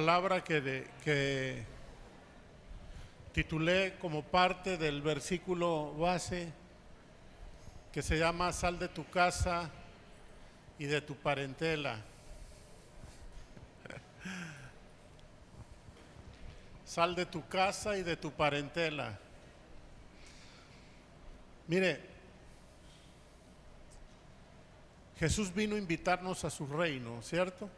palabra que titulé como parte del versículo base, que se llama Sal de tu casa y de tu parentela. Sal de tu casa y de tu parentela. Mire, Jesús vino a invitarnos a su reino, ¿cierto?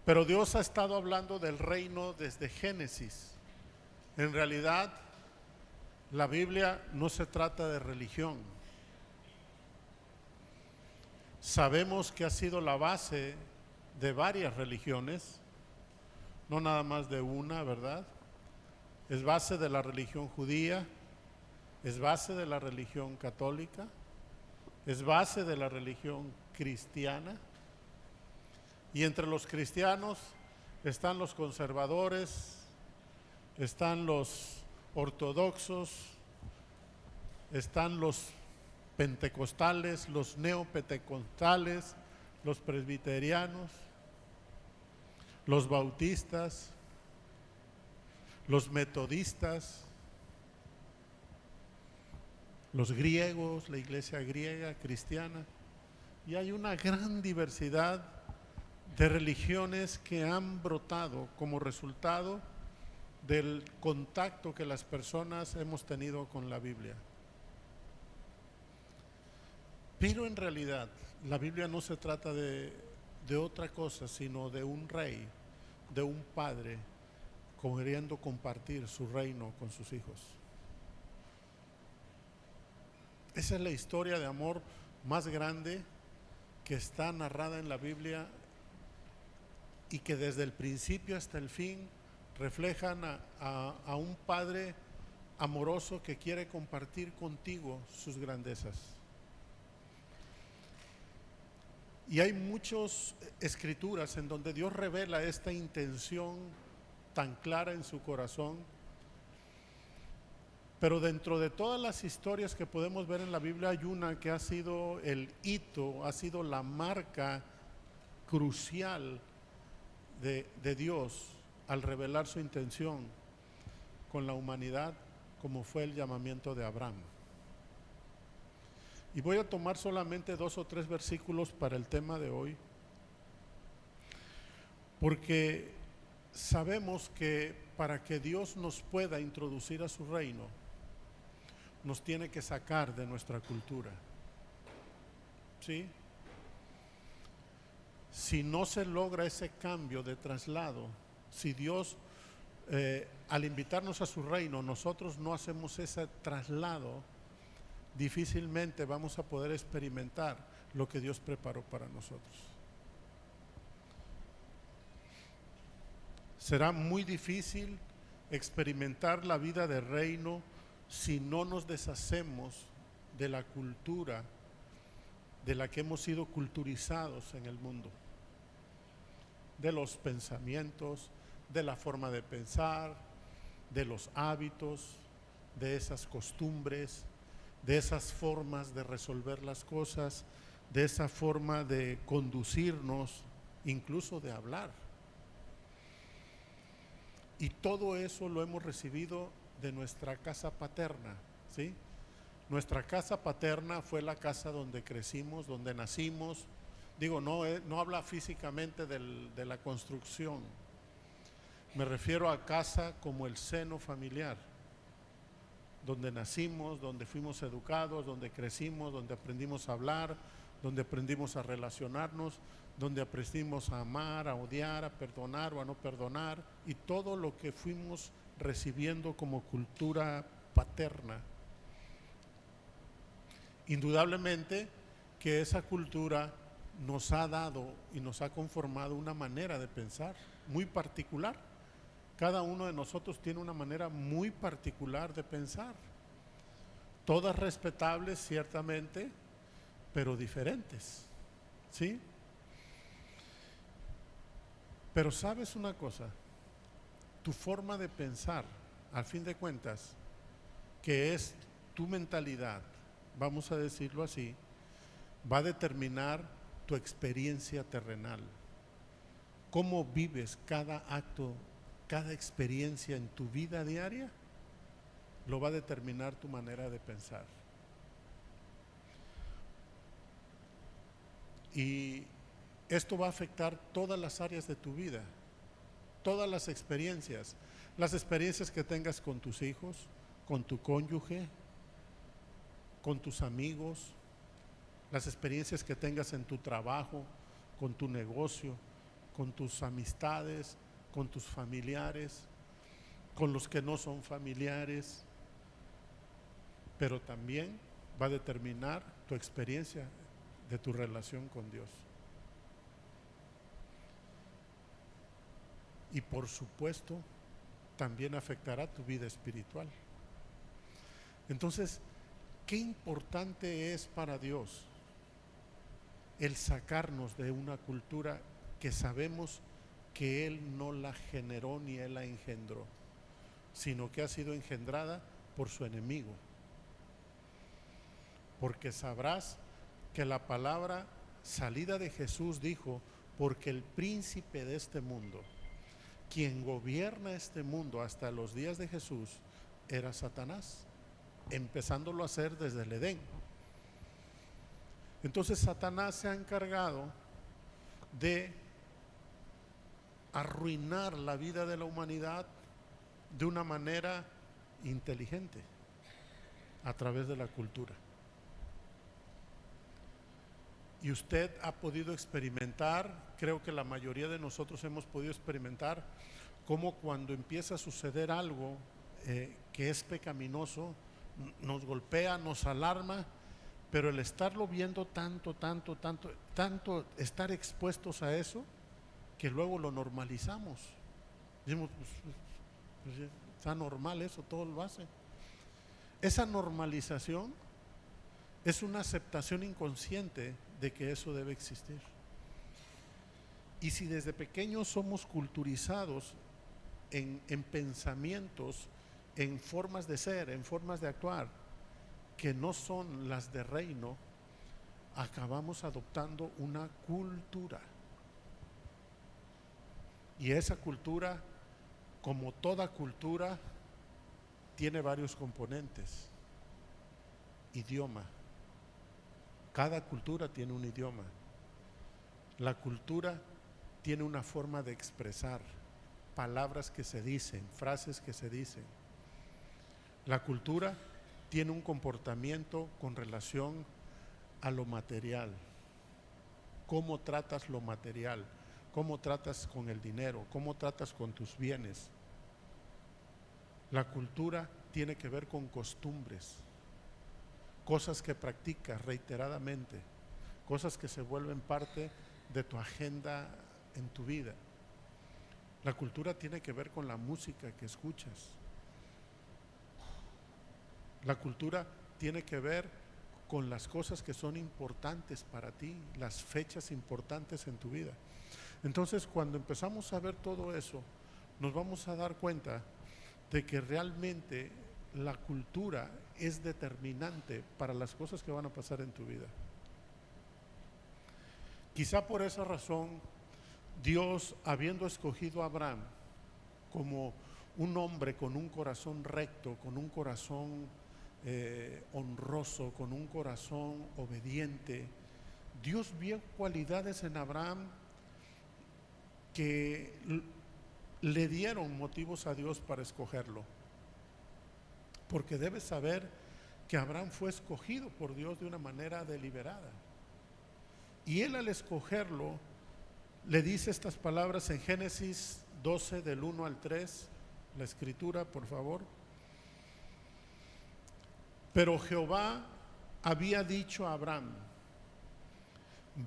Pero Dios ha estado hablando del reino desde Génesis. En realidad, la Biblia no se trata de religión. Sabemos que ha sido la base de varias religiones, no nada más de una, ¿verdad? Es base de la religión judía, es base de la religión católica, es base de la religión cristiana. Y entre los cristianos están los conservadores, están los ortodoxos, están los pentecostales, los neopentecostales, los presbiterianos, los bautistas, los metodistas, los griegos, la iglesia griega, cristiana. Y hay una gran diversidad de religiones que han brotado como resultado del contacto que las personas hemos tenido con la Biblia. Pero en realidad la Biblia no se trata de otra cosa, sino de un rey, de un padre queriendo compartir su reino con sus hijos. Esa es la historia de amor más grande que está narrada en la Biblia y que desde el principio hasta el fin reflejan a un padre amoroso que quiere compartir contigo sus grandezas. Y hay muchas escrituras en donde Dios revela esta intención tan clara en su corazón. Pero dentro de todas las historias que podemos ver en la Biblia hay una que ha sido el hito, ha sido la marca crucial de Dios al revelar su intención con la humanidad, como fue el llamamiento de Abraham. Y voy a tomar solamente 2 o 3 versículos para el tema de hoy, porque sabemos que para que Dios nos pueda introducir a su reino, nos tiene que sacar de nuestra cultura. ¿Sí? Si no se logra ese cambio de traslado, si Dios, al invitarnos a su reino, nosotros no hacemos ese traslado, difícilmente vamos a poder experimentar lo que Dios preparó para nosotros. Será muy difícil experimentar la vida de reino si no nos deshacemos de la cultura de la que hemos sido culturizados en el mundo, de los pensamientos, de la forma de pensar, de los hábitos, de esas costumbres, de esas formas de resolver las cosas, de esa forma de conducirnos, incluso de hablar. Y todo eso lo hemos recibido de nuestra casa paterna, ¿sí? Nuestra casa paterna fue la casa donde crecimos, donde nacimos. Digo, no habla físicamente de la construcción. Me refiero a casa como el seno familiar, donde nacimos, donde fuimos educados, donde crecimos, donde aprendimos a hablar, donde aprendimos a relacionarnos, donde aprendimos a amar, a odiar, a perdonar o a no perdonar, y todo lo que fuimos recibiendo como cultura paterna. Indudablemente que esa cultura nos ha dado y nos ha conformado una manera de pensar muy particular. Cada uno de nosotros tiene una manera muy particular de pensar, todas respetables ciertamente, pero diferentes, ¿sí? Pero ¿sabes una cosa? Tu forma de pensar, al fin de cuentas, que es tu mentalidad, vamos a decirlo así, va a determinar tu experiencia terrenal. cómo vives cada acto, cada experiencia en tu vida diaria, lo va a determinar tu manera de pensar. Y esto va a afectar todas las áreas de tu vida, todas las experiencias que tengas con tus hijos, con tu cónyuge, con tus amigos, las experiencias que tengas en tu trabajo, con tu negocio, con tus amistades, con tus familiares, con los que no son familiares, pero también va a determinar tu experiencia de tu relación con Dios. Y por supuesto, también afectará tu vida espiritual. Entonces, qué importante es para Dios el sacarnos de una cultura que sabemos que Él no la generó ni Él la engendró, sino que ha sido engendrada por su enemigo. Porque sabrás que la palabra salida de Jesús dijo, porque el príncipe de este mundo, quien gobierna este mundo hasta los días de Jesús, era Satanás, empezándolo a hacer desde el Edén. Entonces Satanás se ha encargado de arruinar la vida de la humanidad de una manera inteligente, a través de la cultura. Y usted ha podido experimentar, creo que la mayoría de nosotros hemos podido experimentar, cómo cuando empieza a suceder algo que es pecaminoso, nos golpea, nos alarma, pero el estarlo viendo tanto, estar expuestos a eso, que luego lo normalizamos. Decimos, pues está normal eso, todos lo hacen. Esa normalización es una aceptación inconsciente de que eso debe existir. Y si desde pequeños somos culturizados en pensamientos, en formas de ser, en formas de actuar, que no son las de reino, acabamos adoptando una cultura. Y esa cultura, como toda cultura, tiene varios componentes. Idioma. Cada cultura tiene un idioma. La cultura tiene una forma de expresar, palabras que se dicen, frases que se dicen. La cultura tiene un comportamiento con relación a lo material. ¿Cómo tratas lo material? ¿Cómo tratas con el dinero? ¿Cómo tratas con tus bienes? La cultura tiene que ver con costumbres, cosas que practicas reiteradamente, cosas que se vuelven parte de tu agenda en tu vida. La cultura tiene que ver con la música que escuchas. La cultura tiene que ver con las cosas que son importantes para ti, las fechas importantes en tu vida. Entonces, cuando empezamos a ver todo eso, nos vamos a dar cuenta de que realmente la cultura es determinante para las cosas que van a pasar en tu vida. Quizá por esa razón, Dios, habiendo escogido a Abraham como un hombre con un corazón recto, con un corazón honroso, con un corazón obediente, Dios vio cualidades en Abraham que le dieron motivos a Dios para escogerlo. Porque debes saber que Abraham fue escogido por Dios de una manera deliberada. Y él, al escogerlo, le dice estas palabras en Génesis 12 del 1 al 3, la escritura, por favor. Pero Jehová había dicho a Abraham: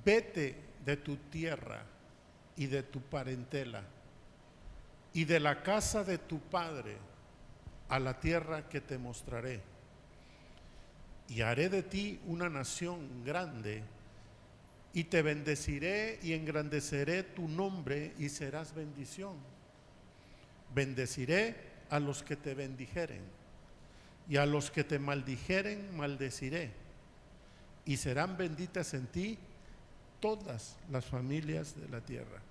vete de tu tierra y de tu parentela y de la casa de tu padre a la tierra que te mostraré, y haré de ti una nación grande, y te bendeciré y engrandeceré tu nombre, y serás bendición. Bendeciré a los que te bendijeren, y a los que te maldijeren maldeciré, y serán benditas en ti todas las familias de la tierra.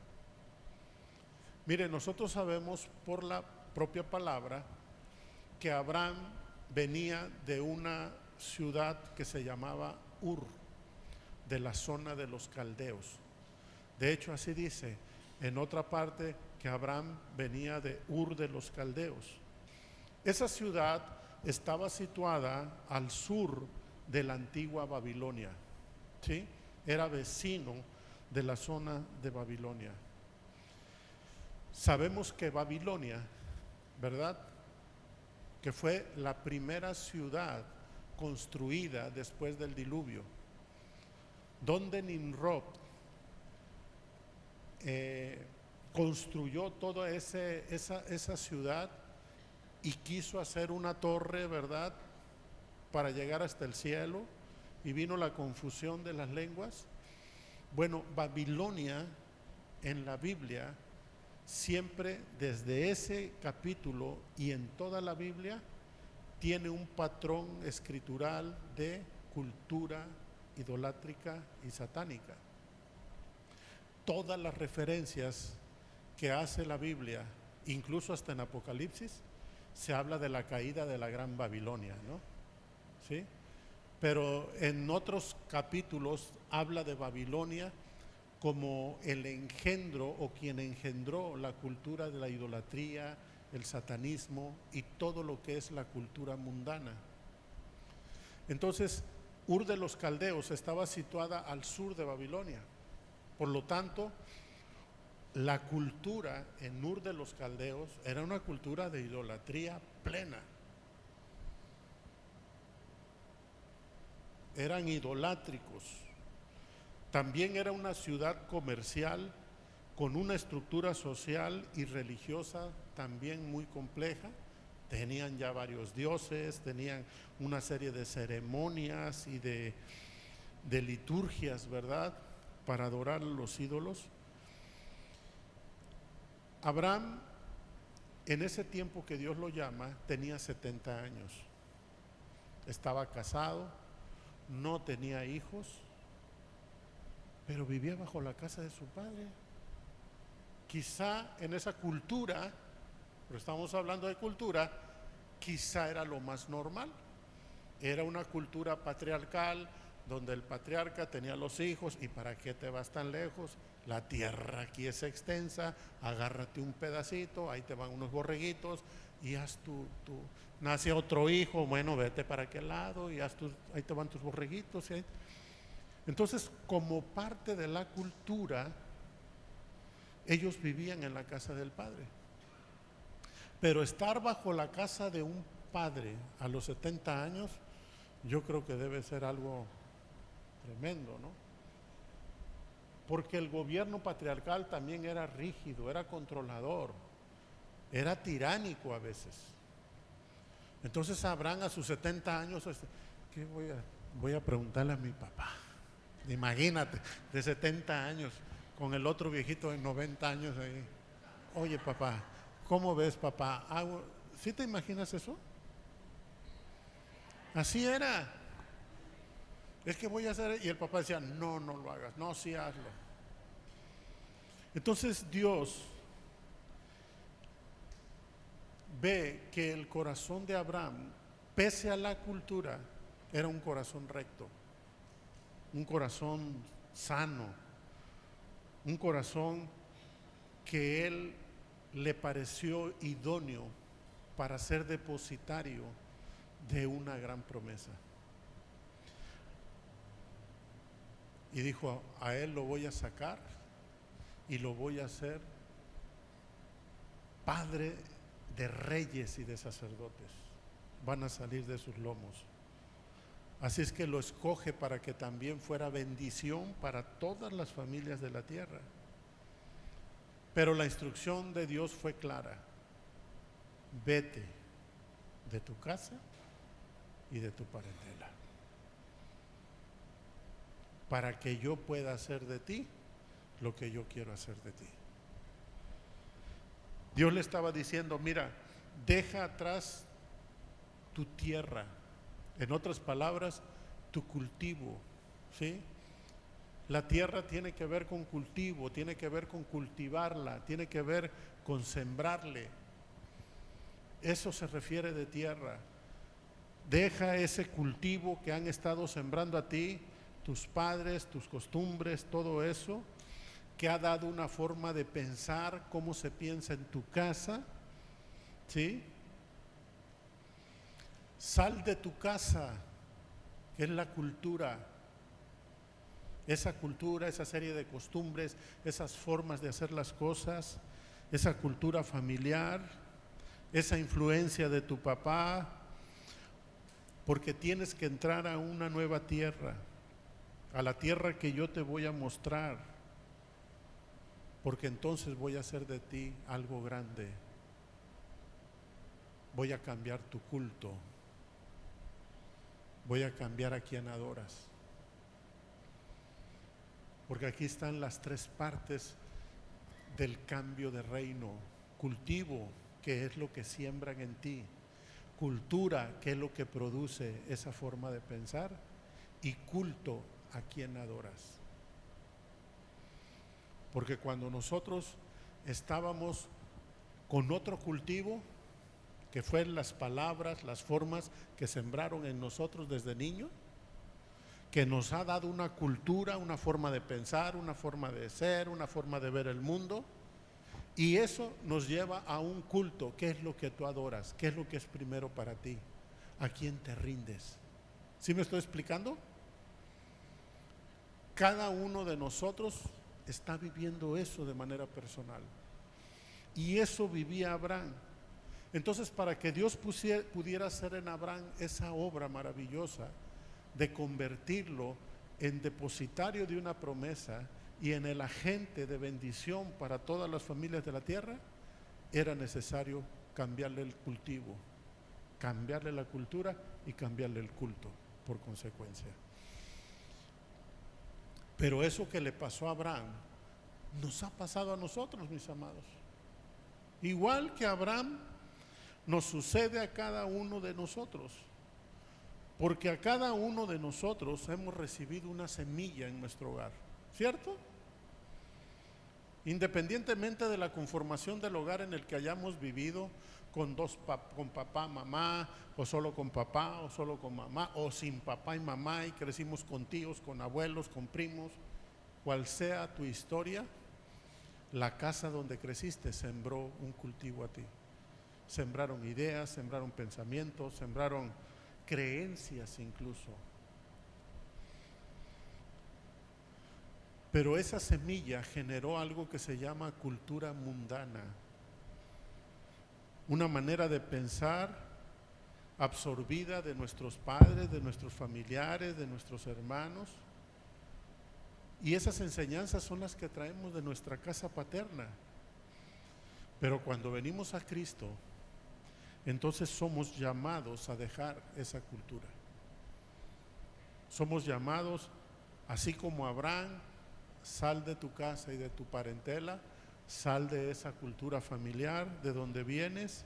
Mire, nosotros sabemos por la propia palabra que Abraham venía de una ciudad que se llamaba Ur, de la zona de los caldeos. De hecho, así dice en otra parte que Abraham venía de Ur de los caldeos. Esa ciudad estaba situada al sur de la antigua Babilonia, ¿sí? Era vecino de la zona de Babilonia. Sabemos que Babilonia, ¿verdad?, que fue la primera ciudad construida después del diluvio, donde Nimrod construyó toda esa ciudad y quiso hacer una torre, ¿verdad?, para llegar hasta el cielo, y vino la confusión de las lenguas. Bueno, Babilonia en la Biblia, siempre desde ese capítulo y en toda la Biblia, tiene un patrón escritural de cultura idolátrica y satánica. Todas las referencias que hace la Biblia, incluso hasta en Apocalipsis, se habla de la caída de la gran Babilonia, ¿no? ¿Sí? Pero en otros capítulos habla de Babilonia como el engendro o quien engendró la cultura de la idolatría, el satanismo y todo lo que es la cultura mundana. Entonces, Ur de los Caldeos estaba situada al sur de Babilonia. Por lo tanto, la cultura en Ur de los Caldeos era una cultura de idolatría plena. Eran idolátricos. También era una ciudad comercial con una estructura social y religiosa también muy compleja. Tenían ya varios dioses, tenían una serie de ceremonias y de liturgias, ¿verdad?, para adorar a los ídolos. Abraham, en ese tiempo que Dios lo llama, tenía 70 años. Estaba casado, no tenía hijos, pero vivía bajo la casa de su padre. Quizá en esa cultura, pero estamos hablando de cultura, quizá era lo más normal. Era una cultura patriarcal donde el patriarca tenía los hijos. ¿Y para qué te vas tan lejos? La tierra aquí es extensa, agárrate un pedacito, ahí te van unos borreguitos y haz nace otro hijo, bueno, vete para aquel lado y ahí te van tus borreguitos. ¿Sí? Entonces, como parte de la cultura, ellos vivían en la casa del padre. Pero estar bajo la casa de un padre a los 70 años, yo creo que debe ser algo tremendo, ¿no? Porque el gobierno patriarcal también era rígido, era controlador, era tiránico a veces. Entonces Abraham a sus 70 años, ¿qué voy a preguntarle a mi papá? Imagínate, de 70 años, con el otro viejito de 90 años ahí. Oye, papá, ¿cómo ves, papá? ¿Sí te imaginas eso? Así era. Es que voy a hacer, y el papá decía, no lo hagas, no, sí hazlo. Entonces Dios ve que el corazón de Abraham, pese a la cultura, era un corazón recto, un corazón sano, un corazón que él le pareció idóneo para ser depositario de una gran promesa. Y dijo, a él lo voy a sacar y lo voy a hacer padre de reyes y de sacerdotes. Van a salir de sus lomos. Así es que lo escoge para que también fuera bendición para todas las familias de la tierra. Pero la instrucción de Dios fue clara: vete de tu casa y de tu parentela, para que yo pueda hacer de ti lo que yo quiero hacer de ti. Dios le estaba diciendo, mira, deja atrás tu tierra, en otras palabras, tu cultivo, ¿sí? La tierra tiene que ver con cultivo, tiene que ver con cultivarla, tiene que ver con sembrarle. Eso se refiere de tierra. Deja ese cultivo que han estado sembrando a ti, tus padres, tus costumbres, todo eso, que ha dado una forma de pensar, cómo se piensa en tu casa, ¿sí? Sal de tu casa, que es la cultura. Esa cultura, esa serie de costumbres, esas formas de hacer las cosas, esa cultura familiar, esa influencia de tu papá, porque tienes que entrar a una nueva tierra, a la tierra que yo te voy a mostrar, porque entonces voy a hacer de ti algo grande. Voy a cambiar tu culto, voy a cambiar a quien adoras. Porque aquí están las tres partes del cambio de reino. Cultivo, que es lo que siembran en ti. Cultura, que es lo que produce esa forma de pensar. Y culto, a quien adoras. Porque cuando nosotros estábamos con otro cultivo, que fue las palabras, las formas que sembraron en nosotros desde niños, que nos ha dado una cultura, una forma de pensar, una forma de ser, una forma de ver el mundo, y eso nos lleva a un culto. ¿Qué es lo que tú adoras? ¿Qué es lo que es primero para ti? ¿A quién te rindes? ¿Sí me estoy explicando? Cada uno de nosotros está viviendo eso de manera personal, y eso vivía Abraham. Entonces, para que Dios pudiera hacer en Abraham esa obra maravillosa de convertirlo en depositario de una promesa y en el agente de bendición para todas las familias de la tierra, era necesario cambiarle el cultivo, cambiarle la cultura y cambiarle el culto por consecuencia. Pero eso que le pasó a Abraham nos ha pasado a nosotros, mis amados. Igual que a Abraham, nos sucede a cada uno de nosotros. Porque a cada uno de nosotros hemos recibido una semilla en nuestro hogar, ¿cierto? Independientemente de la conformación del hogar en el que hayamos vivido, con papá, mamá, o solo con papá, o solo con mamá, o sin papá y mamá, y crecimos con tíos, con abuelos, con primos, cual sea tu historia, la casa donde creciste sembró un cultivo a ti. Sembraron ideas, sembraron pensamientos, sembraron creencias incluso. Pero esa semilla generó algo que se llama cultura mundana, una manera de pensar absorbida de nuestros padres, de nuestros familiares, de nuestros hermanos. Y esas enseñanzas son las que traemos de nuestra casa paterna. Pero cuando venimos a Cristo, entonces somos llamados a dejar esa cultura. Somos llamados, así como Abraham, sal de tu casa y de tu parentela, sal de esa cultura familiar de donde vienes,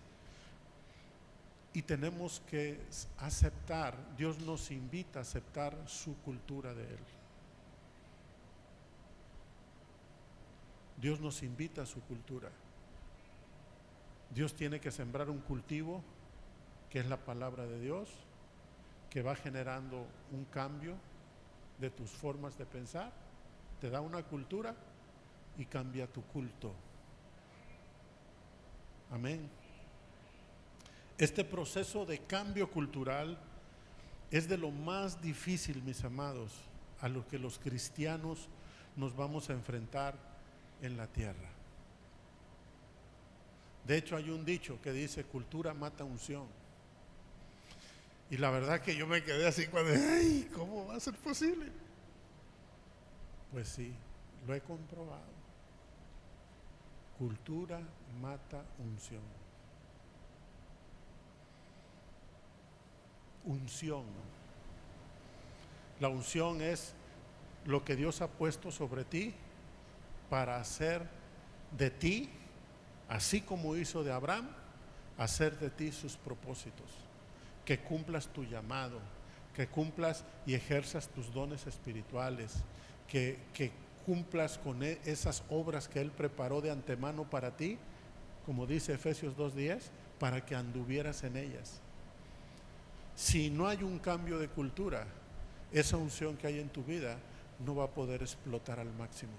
y tenemos que aceptar, Dios nos invita a aceptar su cultura de Él. Dios nos invita a su cultura. Dios tiene que sembrar un cultivo, que es la palabra de Dios, que va generando un cambio de tus formas de pensar, te da una cultura y cambia tu culto. Amén. Este proceso de cambio cultural es de lo más difícil, mis amados, a lo que los cristianos nos vamos a enfrentar en la tierra. De hecho, hay un dicho que dice: cultura mata unción. Y la verdad que yo me quedé así cuando, ¡ay! ¿Cómo va a ser posible? Pues sí, lo he comprobado. Cultura mata unción. Unción. La unción es lo que Dios ha puesto sobre ti para hacer de ti, así como hizo de Abraham, hacer de ti sus propósitos, que cumplas tu llamado, que cumplas y ejerzas tus dones espirituales, que cumplas con esas obras que Él preparó de antemano para ti, como dice Efesios 2:10, para que anduvieras en ellas. Si no hay un cambio de cultura, esa unción que hay en tu vida no va a poder explotar al máximo.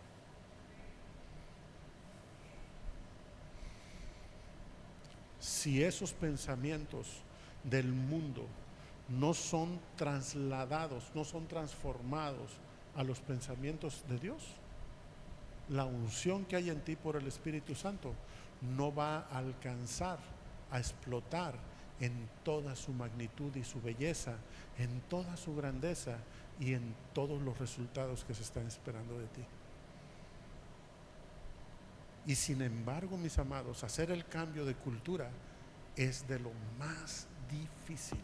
Si esos pensamientos del mundo no son trasladados, no son transformados a los pensamientos de Dios, la unción que hay en ti por el Espíritu Santo no va a alcanzar a explotar en toda su magnitud y su belleza, en toda su grandeza y en todos los resultados que se están esperando de ti. Y sin embargo, mis amados, hacer el cambio de cultura es de lo más difícil.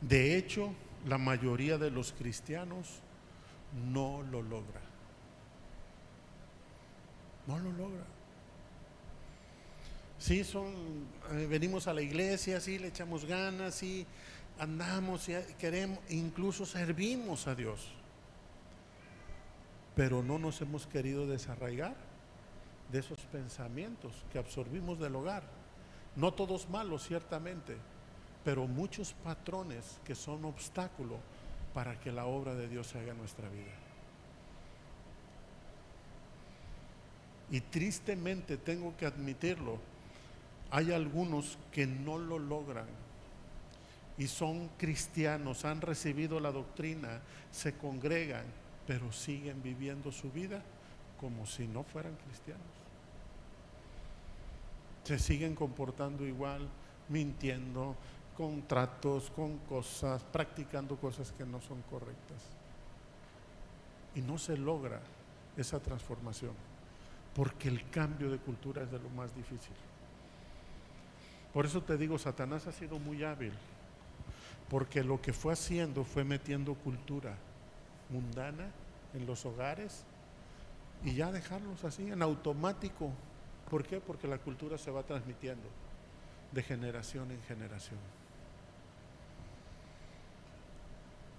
De hecho, la mayoría de los cristianos no lo logra. No lo logra. Sí, venimos a la iglesia, sí, le echamos ganas, sí, andamos, sí, queremos, incluso servimos a Dios. Pero no nos hemos querido desarraigar de esos pensamientos que absorbimos del hogar. No todos malos, ciertamente, pero muchos patrones que son obstáculo para que la obra de Dios se haga en nuestra vida. Y tristemente tengo que admitirlo, hay algunos que no lo logran y son cristianos, han recibido la doctrina, se congregan, pero siguen viviendo su vida como si no fueran cristianos. Se siguen comportando igual, mintiendo, con tratos, con cosas, practicando cosas que no son correctas. Y no se logra esa transformación, porque el cambio de cultura es de lo más difícil. Por eso te digo, Satanás ha sido muy hábil, porque lo que fue haciendo fue metiendo cultura mundana en los hogares y ya dejarlos así en automático. ¿Por qué? Porque la cultura se va transmitiendo de generación en generación.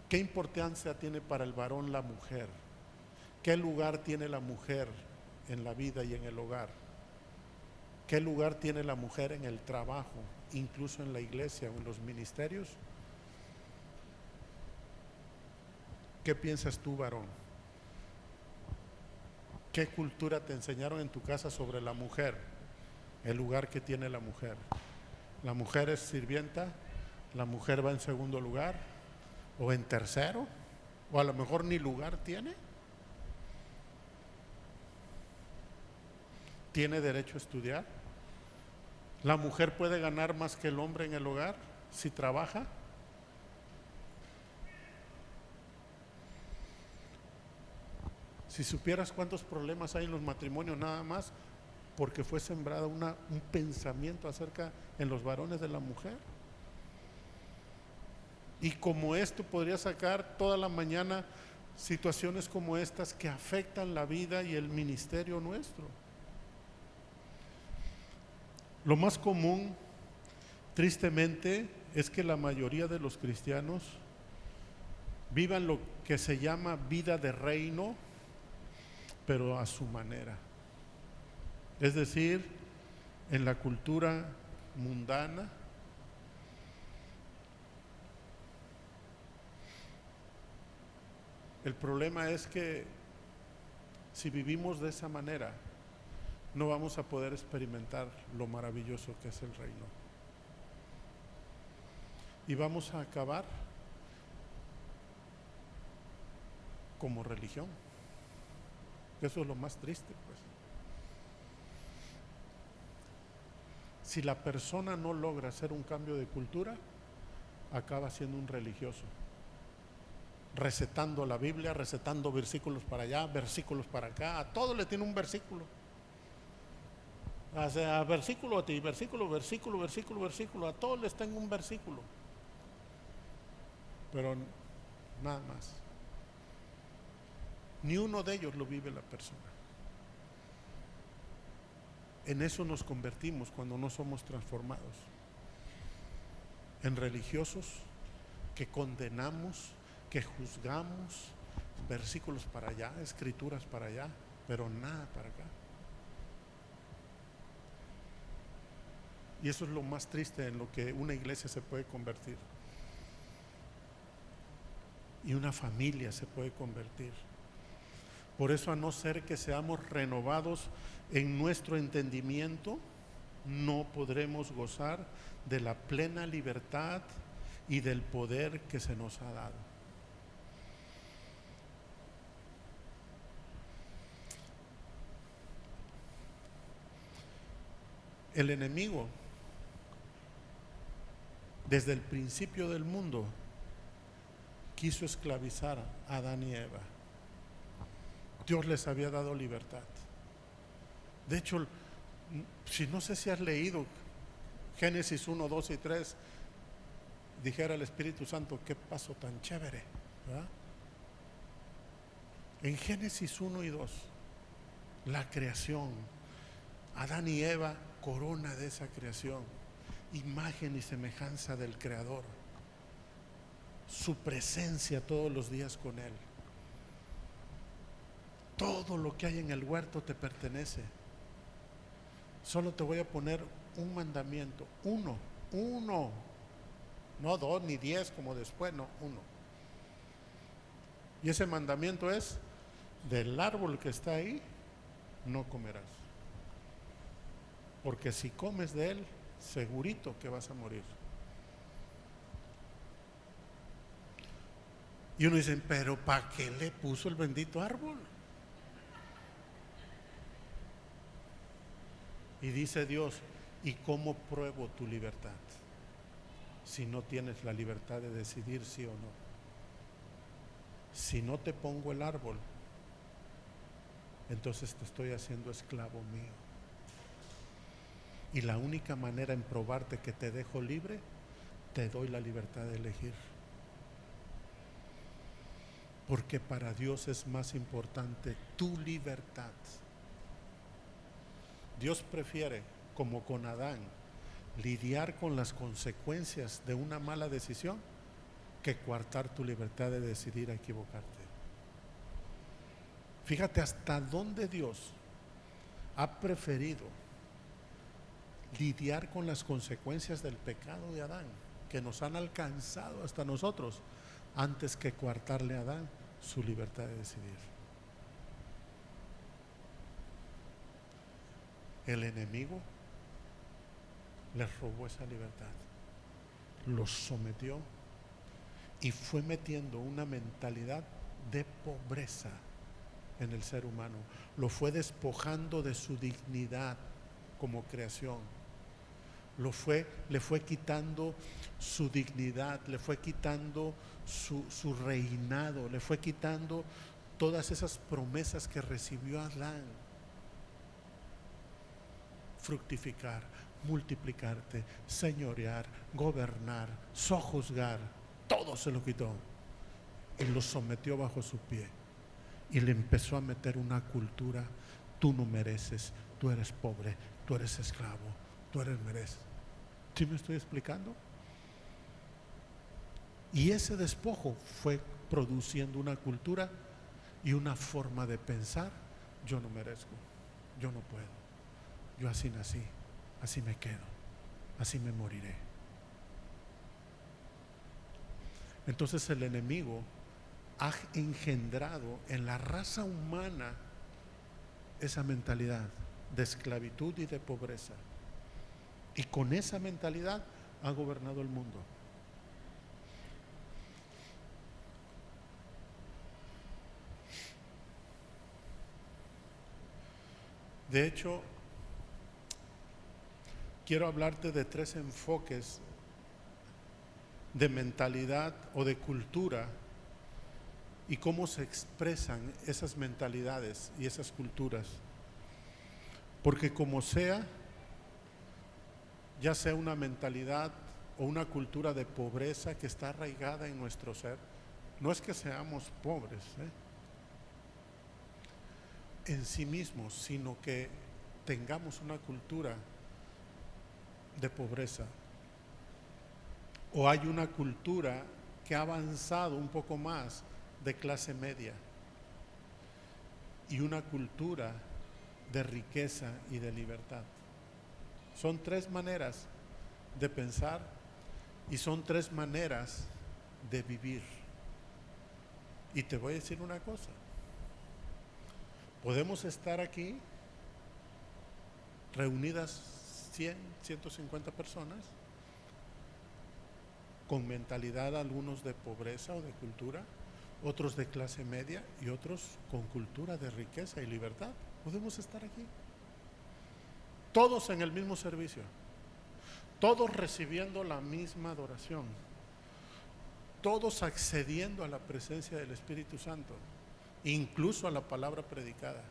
¿Qué importancia tiene para el varón la mujer? ¿Qué lugar tiene la mujer en la vida y en el hogar? ¿Qué lugar tiene la mujer en el trabajo, incluso en la iglesia o en los ministerios? ¿Qué piensas tú, varón? ¿Qué cultura te enseñaron en tu casa sobre la mujer? El lugar que tiene la mujer. ¿La mujer es sirvienta? ¿La mujer va en segundo lugar? ¿O en tercero? ¿O a lo mejor ni lugar tiene? ¿Tiene derecho a estudiar? ¿La mujer puede ganar más que el hombre en el hogar si trabaja? Si supieras cuántos problemas hay en los matrimonios nada más porque fue sembrada un pensamiento acerca en los varones de la mujer. Y como esto podría sacar toda la mañana situaciones como estas que afectan la vida y el ministerio nuestro. Lo más común, tristemente, es que la mayoría de los cristianos vivan lo que se llama vida de reino, pero a su manera. Es decir, en la cultura mundana. El problema es que si vivimos de esa manera, no vamos a poder experimentar lo maravilloso que es el reino. Y vamos a acabar como religión. Eso es lo más triste, pues. Si la persona no logra hacer un cambio de cultura, acaba siendo un religioso, recetando la Biblia, recetando versículos para allá, versículos para acá, a todo le tiene un versículo. O sea, versículo a ti, versículo, versículo, versículo, versículo, a todos les tengo un versículo. Pero nada más. Ni uno de ellos lo vive la persona. En eso nos convertimos cuando no somos transformados. en religiosos que condenamos, que juzgamos, versículos para allá, escrituras para allá, pero nada para acá. Y eso es lo más triste en lo que una iglesia se puede convertir. Y una familia se puede convertir. Por eso, a no ser que seamos renovados en nuestro entendimiento, no podremos gozar de la plena libertad y del poder que se nos ha dado. El enemigo, desde el principio del mundo, quiso esclavizar a Adán y Eva. Dios les había dado libertad. De hecho, si no sé si has leído Génesis 1, 2 y 3, dijera el Espíritu Santo, qué paso tan chévere, ¿verdad? En Génesis 1 y 2, la creación, Adán y Eva, corona de esa creación, imagen y semejanza del Creador, su presencia todos los días con Él. Todo lo que hay en el huerto te pertenece. Solo te voy a poner un mandamiento, uno, no 2 ni 10 como después, no, 1. Y ese mandamiento es: del árbol que está ahí no comerás, porque si comes de él, segurito que vas a morir. Y uno dice, pero ¿para qué le puso el bendito árbol? Y dice Dios, ¿y cómo pruebo tu libertad? Si no tienes la libertad de decidir sí o no. Si no te pongo el árbol, entonces te estoy haciendo esclavo mío. Y la única manera en probarte que te dejo libre, te doy la libertad de elegir. Porque para Dios es más importante tu libertad. Dios prefiere, como con Adán, lidiar con las consecuencias de una mala decisión que coartar tu libertad de decidir a equivocarte. Fíjate hasta dónde Dios ha preferido lidiar con las consecuencias del pecado de Adán, que nos han alcanzado hasta nosotros, antes que coartarle a Adán su libertad de decidir. El enemigo les robó esa libertad, los sometió y fue metiendo una mentalidad de pobreza en el ser humano. Lo fue despojando de su dignidad como creación. Le fue quitando su dignidad, le fue quitando su reinado, le fue quitando todas esas promesas que recibió Adán. Fructificar, multiplicarte, señorear, gobernar, sojuzgar, todo se lo quitó y lo sometió bajo su pie y le empezó a meter una cultura: tú no mereces, tú eres pobre, tú eres esclavo, tú eres mereces. ¿Sí me estoy explicando? Y ese despojo fue produciendo una cultura y una forma de pensar: yo no merezco, yo no puedo, yo así nací, así me quedo, así me moriré. Entonces el enemigo ha engendrado en la raza humana esa mentalidad de esclavitud y de pobreza. Y con esa mentalidad ha gobernado el mundo. De hecho, quiero hablarte de 3 enfoques de mentalidad o de cultura y cómo se expresan esas mentalidades y esas culturas. Porque como sea, ya sea una mentalidad o una cultura de pobreza que está arraigada en nuestro ser, no es que seamos pobres en sí mismos, sino que tengamos una cultura de pobreza. o hay una cultura que ha avanzado un poco más de clase media y una cultura de riqueza y de libertad. Son tres maneras de pensar y son tres maneras de vivir. Y te voy a decir una cosa, podemos estar aquí reunidas 100, 150 personas con mentalidad, algunos de pobreza o de cultura, otros de clase media y otros con cultura de riqueza y libertad. Podemos estar aquí, todos en el mismo servicio, todos recibiendo la misma adoración, todos accediendo a la presencia del Espíritu Santo, incluso a la palabra predicada.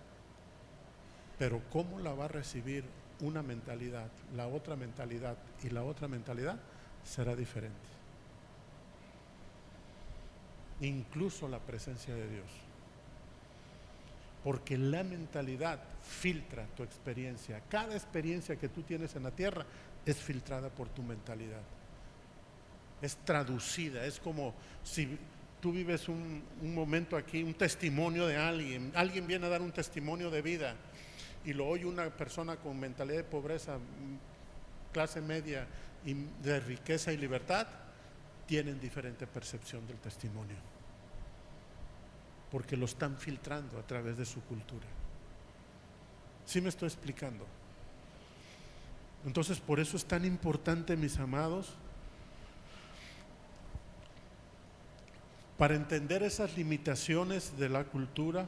Pero ¿cómo la va a recibir una mentalidad, la otra mentalidad y la otra mentalidad? Será diferente. Incluso la presencia de Dios. Porque la mentalidad filtra tu experiencia. Cada experiencia que tú tienes en la tierra es filtrada por tu mentalidad. Es traducida, es como si tú vives un momento aquí, un testimonio de alguien viene a dar un testimonio de vida y lo oye una persona con mentalidad de pobreza, clase media y de riqueza y libertad, tienen diferente percepción del testimonio, porque lo están filtrando a través de su cultura. ¿Sí me estoy explicando? Entonces, por eso es tan importante, mis amados, para entender esas limitaciones de la cultura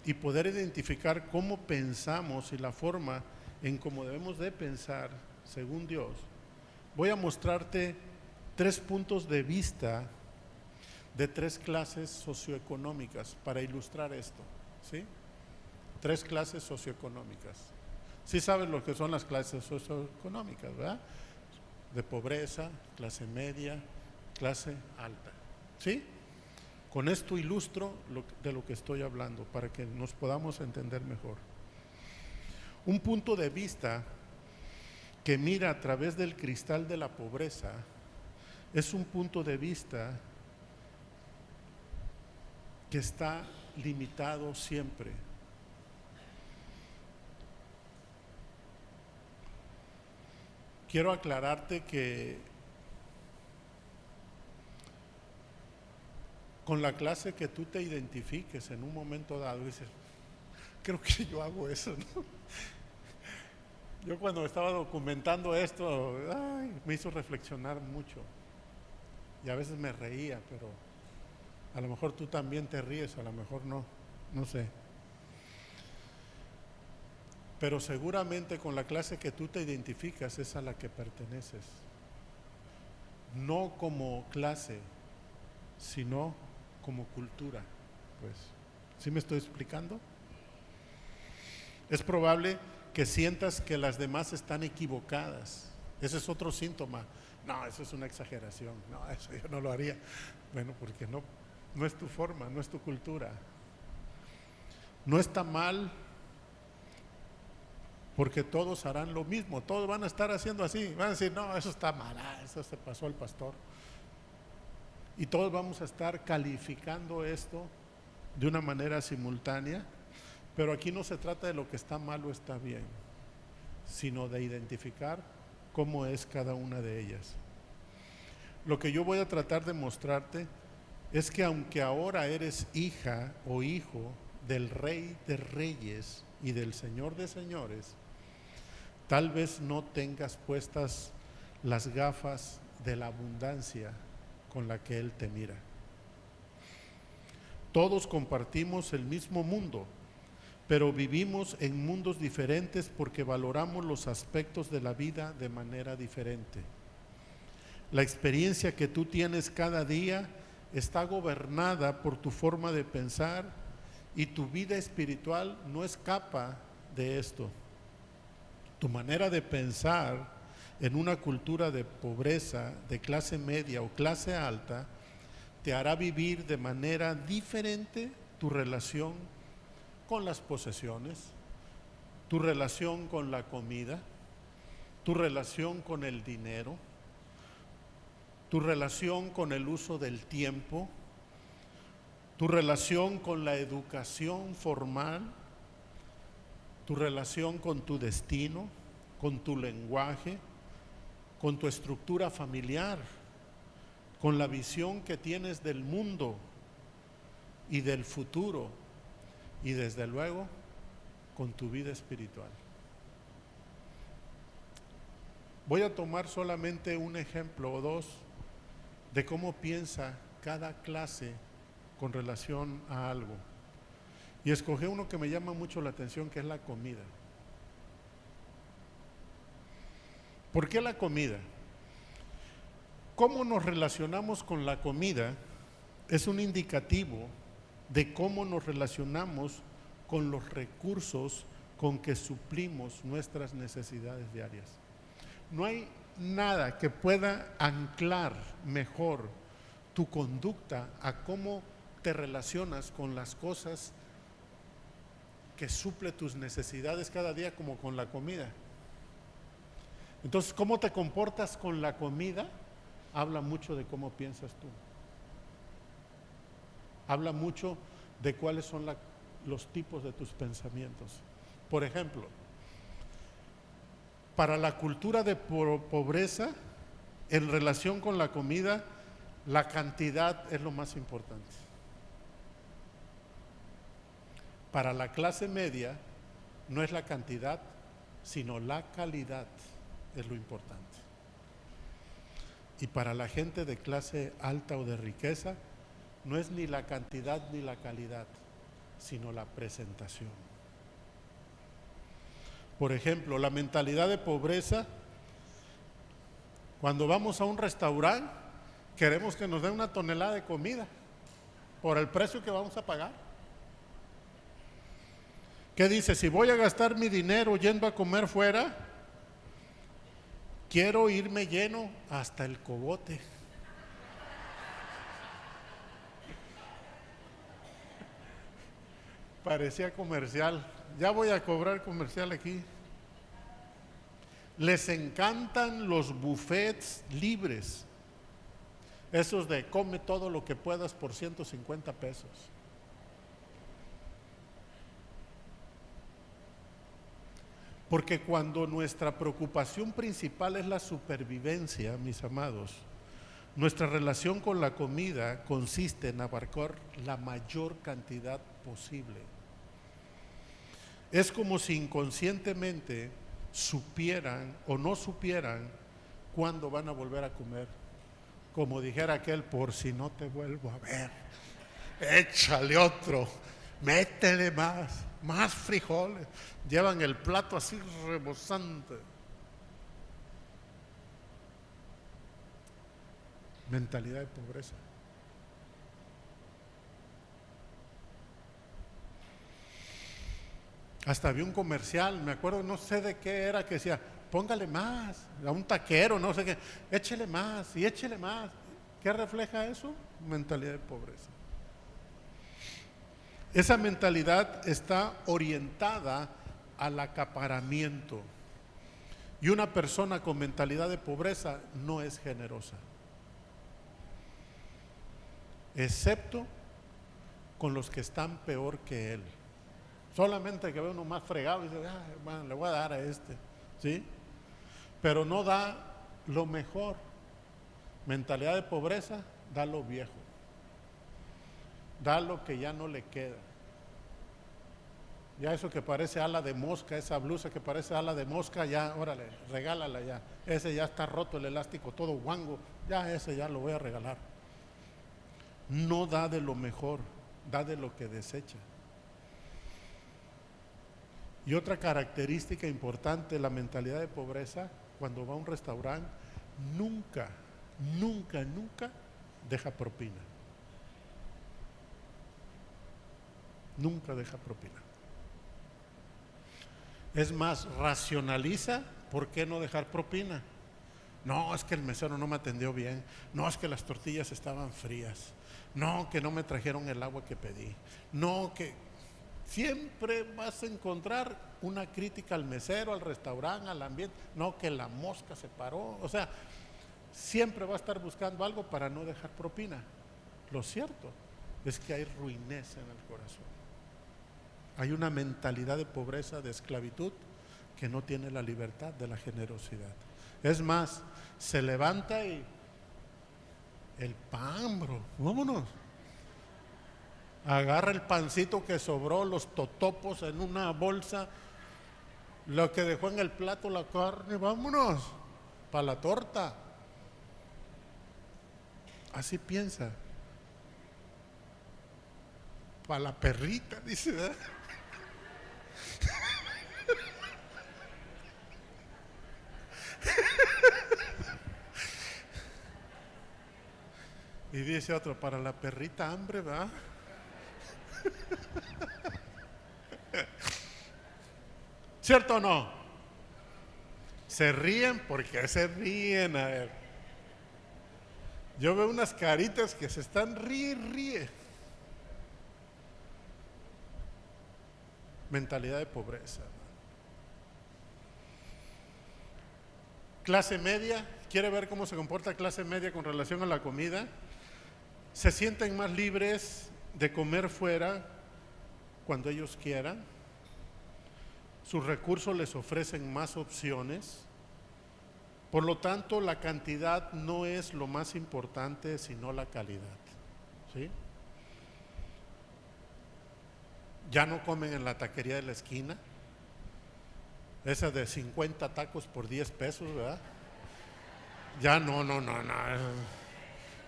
y poder identificar cómo pensamos y la forma en cómo debemos de pensar según Dios. Voy a mostrarte 3 puntos de vista de 3 clases socioeconómicas para ilustrar esto, ¿sí? 3 clases socioeconómicas. Sí sabes lo que son las clases socioeconómicas, ¿verdad? De pobreza, clase media, clase alta, ¿sí? Con esto ilustro de lo que estoy hablando para que nos podamos entender mejor. Un punto de vista que mira a través del cristal de la pobreza es un punto de vista que está limitado siempre. Quiero aclararte que con la clase que tú te identifiques en un momento dado, dices, creo que yo hago eso, ¿no? Yo cuando estaba documentando esto, me hizo reflexionar mucho. Y a veces me reía, pero a lo mejor tú también te ríes, a lo mejor no, no sé. Pero seguramente con la clase que tú te identificas es a la que perteneces. No como clase, sino como cultura, pues. ¿Sí me estoy explicando? Es probable que sientas que las demás están equivocadas. Ese es otro síntoma. No, eso es una exageración. No, eso yo no lo haría. Bueno, porque no es tu forma, no es tu cultura. No está mal, porque todos harán lo mismo, todos van a estar haciendo así. Van a decir, no, eso está mal, eso se pasó al pastor. Y todos vamos a estar calificando esto de una manera simultánea, pero aquí no se trata de lo que está mal o está bien, sino de identificar cómo es cada una de ellas. Lo que yo voy a tratar de mostrarte es que aunque ahora eres hija o hijo del Rey de Reyes y del Señor de Señores, tal vez no tengas puestas las gafas de la abundancia con la que Él te mira. Todos compartimos el mismo mundo, pero vivimos en mundos diferentes porque valoramos los aspectos de la vida de manera diferente. La experiencia que tú tienes cada día está gobernada por tu forma de pensar y tu vida espiritual no escapa de esto. Tu manera de pensar en una cultura de pobreza, de clase media o clase alta, te hará vivir de manera diferente tu relación con las posesiones, tu relación con la comida, tu relación con el dinero, tu relación con el uso del tiempo, tu relación con la educación formal, tu relación con tu destino, con tu lenguaje, con tu estructura familiar, con la visión que tienes del mundo y del futuro, y desde luego con tu vida espiritual. Voy a tomar solamente un ejemplo o dos de cómo piensa cada clase con relación a algo. Y escogí uno que me llama mucho la atención, que es la comida. ¿Por qué la comida? Cómo nos relacionamos con la comida es un indicativo de cómo nos relacionamos con los recursos con que suplimos nuestras necesidades diarias. No hay nada que pueda anclar mejor tu conducta a cómo te relacionas con las cosas que suple tus necesidades cada día, como con la comida. Entonces, cómo te comportas con la comida habla mucho de cómo piensas tú. Habla mucho de cuáles son los tipos de tus pensamientos. Por ejemplo, para la cultura de pobreza, en relación con la comida, la cantidad es lo más importante. Para la clase media, no es la cantidad, sino la calidad es lo importante. Y para la gente de clase alta o de riqueza, no es ni la cantidad ni la calidad, sino la presentación. Por ejemplo, la mentalidad de pobreza, cuando vamos a un restaurante, queremos que nos den una tonelada de comida por el precio que vamos a pagar. ¿Qué dice? Si voy a gastar mi dinero yendo a comer fuera, quiero irme lleno hasta el cogote. Parecía comercial. Ya voy a cobrar comercial aquí. Les encantan los buffets libres. Esos de come todo lo que puedas por 150 pesos. Porque cuando nuestra preocupación principal es la supervivencia, mis amados, nuestra relación con la comida consiste en abarcar la mayor cantidad posible. Es como si inconscientemente supieran o no supieran cuándo van a volver a comer. Como dijera aquel, por si no te vuelvo a ver, échale otro, métele más frijoles. Llevan el plato así rebosante. Mentalidad de pobreza. Hasta había un comercial, me acuerdo, no sé de qué era, que decía, póngale más, a un taquero, no sé qué, échele más y échele más. ¿Qué refleja eso? Mentalidad de pobreza. Esa mentalidad está orientada al acaparamiento. Y una persona con mentalidad de pobreza no es generosa, excepto con los que están peor que él. Solamente que ve uno más fregado y dice, bueno, le voy a dar a este, ¿sí? Pero no da lo mejor. Mentalidad de pobreza, da lo viejo. Da lo que ya no le queda. Ya eso que parece ala de mosca, esa blusa que parece ala de mosca, ya, órale, regálala ya. Ese ya está roto el elástico, todo guango, ya ese ya lo voy a regalar. No da de lo mejor, da de lo que desecha. Y otra característica importante de la mentalidad de pobreza, cuando va a un restaurante, nunca deja propina. Nunca deja propina. Es más, racionaliza por qué no dejar propina. No, es que el mesero no me atendió bien. No, es que las tortillas estaban frías. No, que no me trajeron el agua que pedí. No, que siempre vas a encontrar una crítica al mesero, al restaurante, al ambiente. No, que la mosca se paró. O sea, siempre va a estar buscando algo para no dejar propina. Lo cierto es que hay ruinez en el corazón. Hay una mentalidad de pobreza, de esclavitud, que no tiene la libertad de la generosidad. Es más, se levanta y el pan, bro, vámonos. Agarra el pancito que sobró, los totopos en una bolsa, lo que dejó en el plato, la carne, vámonos, para la torta. Así piensa. Para la perrita, dice, ¿verdad? Y dice otro, para la perrita hambre, ¿verdad? ¿Cierto o no? Se ríen, porque se ríen. A ver, yo veo unas caritas que se están ríe. Mentalidad de pobreza. Clase media, ¿quiere ver cómo se comporta clase media con relación a la comida? Se sienten más libres de comer fuera cuando ellos quieran. Sus recursos les ofrecen más opciones. Por lo tanto, la cantidad no es lo más importante, sino la calidad. ¿Sí? Ya no comen en la taquería de la esquina, esa de 50 tacos por 10 pesos, ¿verdad? Ya no.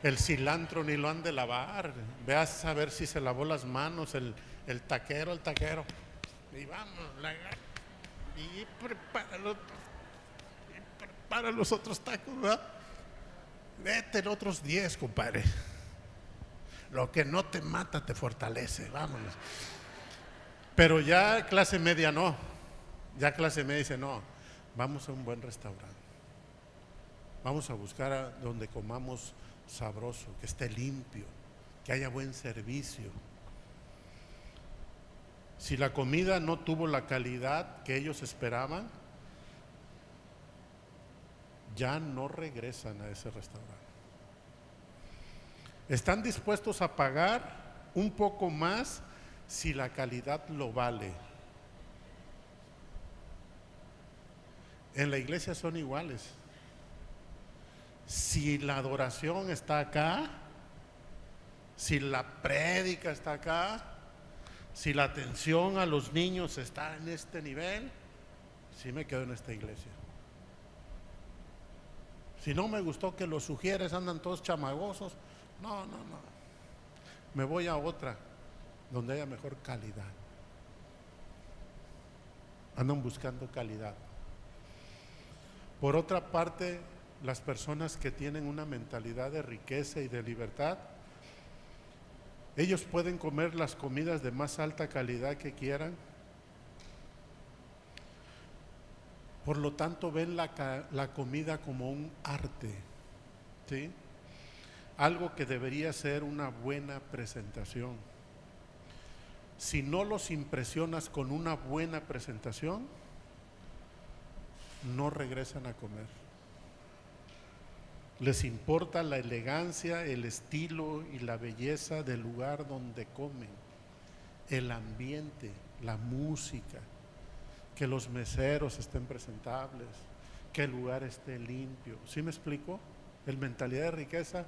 El cilantro ni lo han de lavar. Veas a ver si se lavó las manos el taquero. Y vamos, y prepara los otros tacos, ¿verdad? Vete los otros 10, compadre. Lo que no te mata te fortalece, vámonos. Pero ya clase media no. Ya clase media dice, no, vamos a un buen restaurante. Vamos a buscar a donde comamos sabroso, que esté limpio, que haya buen servicio. Si la comida no tuvo la calidad que ellos esperaban, ya no regresan a ese restaurante. Están dispuestos a pagar un poco más si la calidad lo vale. En la iglesia son iguales. Si la adoración está acá, si la prédica está acá, si la atención a los niños está en este nivel, sí me quedo en esta iglesia. Si no me gustó que los sugieres andan todos chamagosos, no. Me voy a otra donde haya mejor calidad. Andan buscando calidad. Por otra parte, las personas que tienen una mentalidad de riqueza y de libertad, ellos pueden comer las comidas de más alta calidad que quieran. Por lo tanto, ven la comida como un arte, ¿sí? Algo que debería ser una buena presentación. Si no los impresionas con una buena presentación, no regresan a comer. Les importa la elegancia, el estilo y la belleza del lugar donde comen, el ambiente, la música, que los meseros estén presentables, que el lugar esté limpio. ¿Sí me explico? El mentalidad de riqueza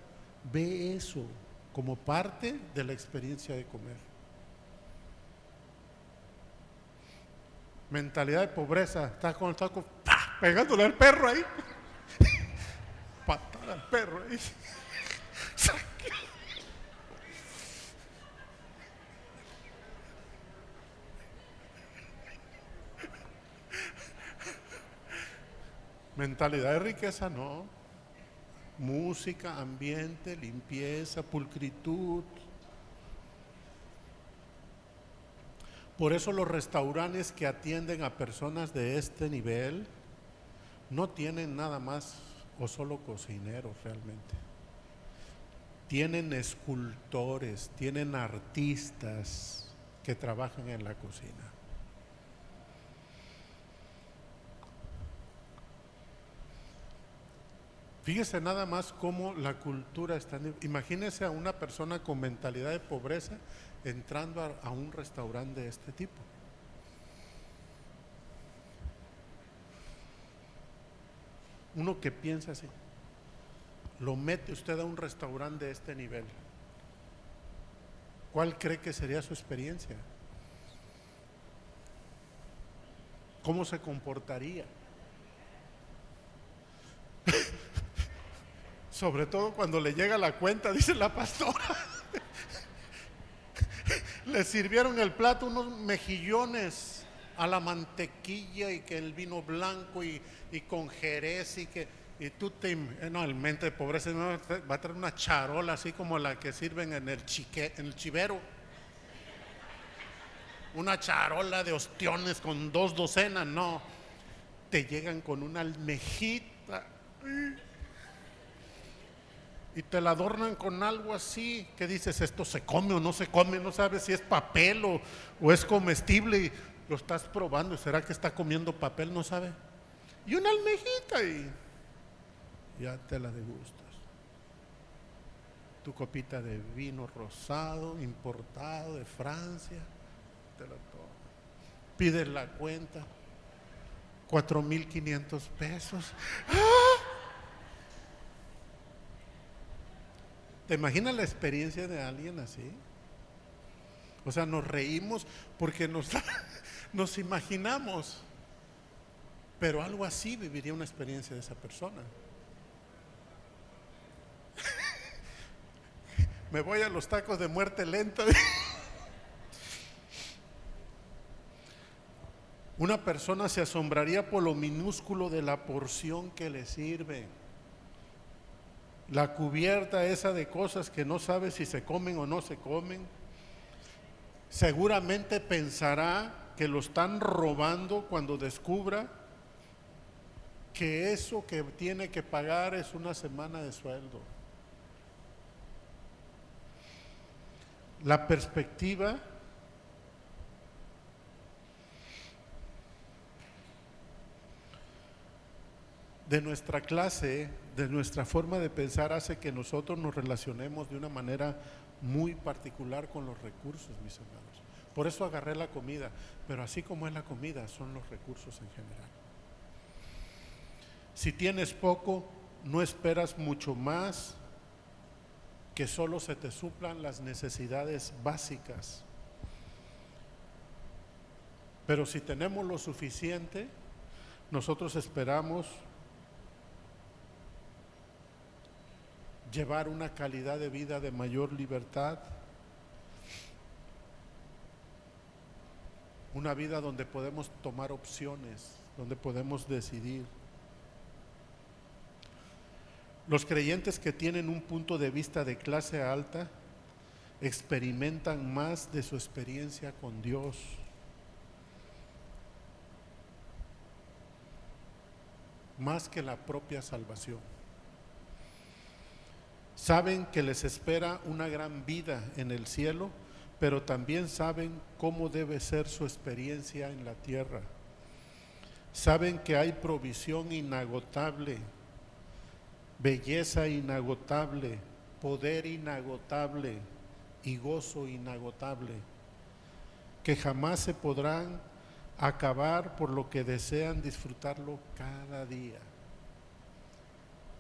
ve eso como parte de la experiencia de comer. Mentalidad de pobreza, está con el taco pegándole al perro ahí. Patada al perro ahí. Mentalidad de riqueza no. Música, ambiente, limpieza, pulcritud. Por eso los restaurantes que atienden a personas de este nivel no tienen nada más o solo cocineros realmente. Tienen escultores, tienen artistas que trabajan en la cocina. Fíjese nada más cómo la cultura está. Imagínese a una persona con mentalidad de pobreza entrando a un restaurante de este tipo. Uno que piensa así, lo mete usted a un restaurante de este nivel, ¿cuál cree que sería su experiencia? ¿Cómo se comportaría? Sobre todo cuando le llega la cuenta, dice la pastora. Le sirvieron el plato unos mejillones a la mantequilla y que el vino blanco y con jerez y tú no, el mente de pobreza no, va a traer una charola así como la que sirven en el chivero. Una charola de ostiones con 2 docenas, no. Te llegan con una almejita y te la adornan con algo así que dices, esto se come o no se come, no sabes si es papel o es comestible y lo estás probando, ¿será que está comiendo papel? No sabe. Y una almejita y ya te la degustas. Tu copita de vino rosado, importado de Francia, te la tomas. Pides la cuenta, 4,500 pesos. ¡Ah! ¿Te imaginas la experiencia de alguien así? O sea, nos reímos porque nos imaginamos, pero algo así viviría una experiencia de esa persona. Me voy a los tacos de muerte lenta. Una persona se asombraría por lo minúsculo de la porción que le sirve. La cubierta esa de cosas que no sabe si se comen o no se comen. Seguramente pensará que lo están robando cuando descubra que eso que tiene que pagar es una semana de sueldo. La perspectiva de nuestra clase, de nuestra forma de pensar, hace que nosotros nos relacionemos de una manera muy particular con los recursos, mis hermanos. Por eso agarré la comida, pero así como es la comida, son los recursos en general. Si tienes poco, no esperas mucho más que solo se te suplan las necesidades básicas. Pero si tenemos lo suficiente, nosotros esperamos llevar una calidad de vida de mayor libertad, una vida donde podemos tomar opciones, donde podemos decidir. Los creyentes que tienen un punto de vista de clase alta experimentan más de su experiencia con Dios. Más que la propia salvación. Saben que les espera una gran vida en el cielo, pero también saben cómo debe ser su experiencia en la tierra. Saben que hay provisión inagotable, belleza inagotable, poder inagotable y gozo inagotable, que jamás se podrán acabar, por lo que desean disfrutarlo cada día.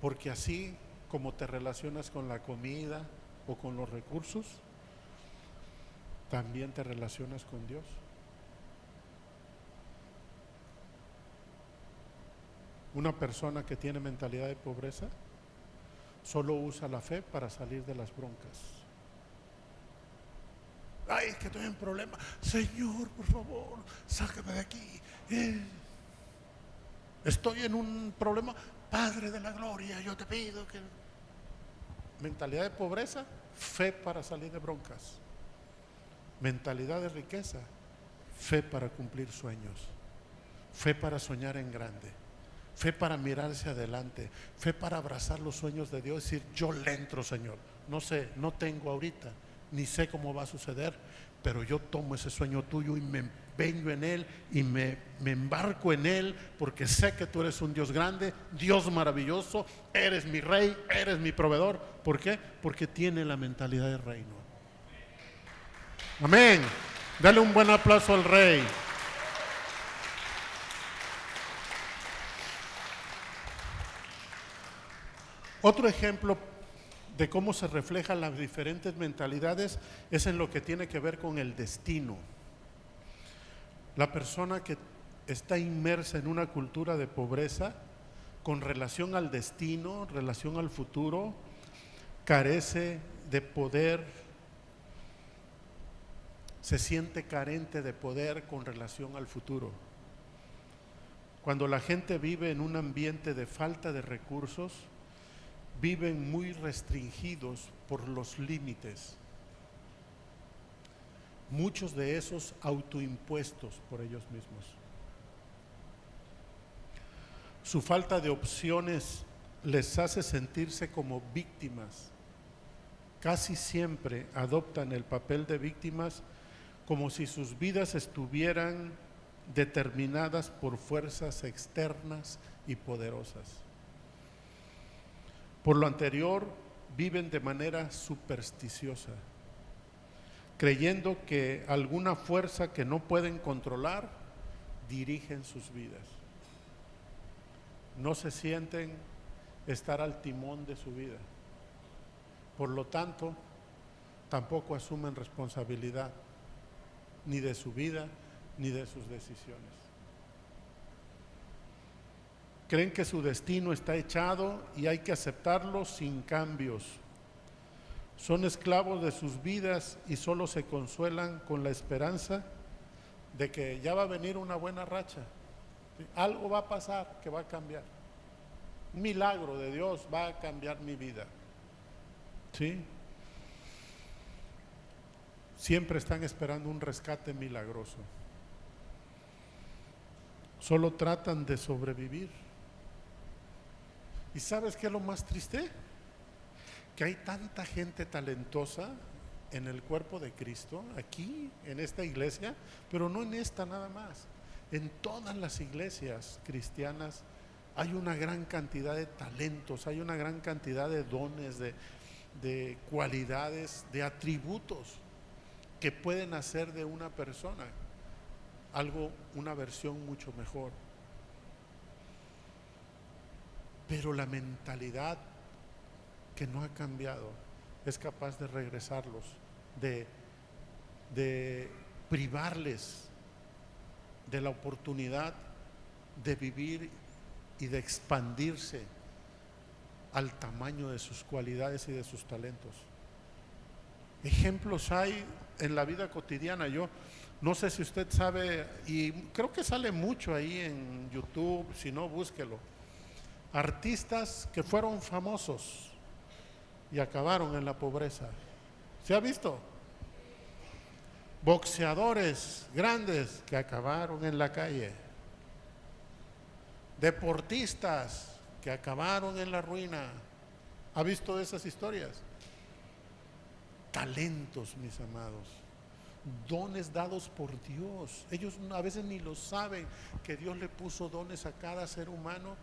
Porque así como te relacionas con la comida o con los recursos, también te relacionas con Dios. Una persona que tiene mentalidad de pobreza solo usa la fe para salir de las broncas. Ay, es que estoy en problema. Señor, por favor, sácame de aquí. Estoy en un problema. Padre de la gloria, yo te pido que... Mentalidad de pobreza, fe para salir de broncas. Mentalidad de riqueza, fe para cumplir sueños. Fe para soñar en grande. Fe para mirar hacia adelante. Fe para abrazar los sueños de Dios y decir, yo le entro, Señor. No sé, no tengo ahorita, ni sé cómo va a suceder, pero yo tomo ese sueño tuyo y me empeño en él y me embarco en él, porque sé que tú eres un Dios grande, Dios maravilloso, eres mi rey, eres mi proveedor. ¿Por qué? Porque tiene la mentalidad del reino. Amén. Dale un buen aplauso al rey. Otro ejemplo de cómo se reflejan las diferentes mentalidades es en lo que tiene que ver con el destino. La persona que está inmersa en una cultura de pobreza con relación al destino, relación al futuro, carece de poder, se siente carente de poder con relación al futuro. Cuando la gente vive en un ambiente de falta de recursos, viven muy restringidos por los límites, muchos de esos autoimpuestos por ellos mismos. Su falta de opciones les hace sentirse como víctimas. Casi siempre adoptan el papel de víctimas como si sus vidas estuvieran determinadas por fuerzas externas y poderosas. Por lo anterior, viven de manera supersticiosa, creyendo que alguna fuerza que no pueden controlar dirigen sus vidas. No se sienten estar al timón de su vida. Por lo tanto, tampoco asumen responsabilidad ni de su vida ni de sus decisiones. Creen que su destino está echado y hay que aceptarlo sin cambios. Son esclavos de sus vidas y solo se consuelan con la esperanza de que ya va a venir una buena racha. ¿Sí? Algo va a pasar que va a cambiar. Un milagro de Dios va a cambiar mi vida. ¿Sí? Siempre están esperando un rescate milagroso. Solo tratan de sobrevivir. ¿Y sabes qué es lo más triste? Que hay tanta gente talentosa en el cuerpo de Cristo, aquí, en esta iglesia, pero no en esta nada más. En todas las iglesias cristianas hay una gran cantidad de talentos, hay una gran cantidad de dones, de cualidades, de atributos que pueden hacer de una persona una versión mucho mejor. Pero la mentalidad que no ha cambiado es capaz de regresarlos, de privarles de la oportunidad de vivir y de expandirse al tamaño de sus cualidades y de sus talentos. Ejemplos hay en la vida cotidiana. Yo no sé si usted sabe, y creo que sale mucho ahí en YouTube, si no, búsquelo. Artistas que fueron famosos y acabaron en la pobreza. ¿Se ha visto? Boxeadores grandes que acabaron en la calle. Deportistas que acabaron en la ruina. ¿Ha visto esas historias? Talentos, mis amados. Dones dados por Dios. Ellos a veces ni lo saben, que Dios le puso dones a cada ser humano,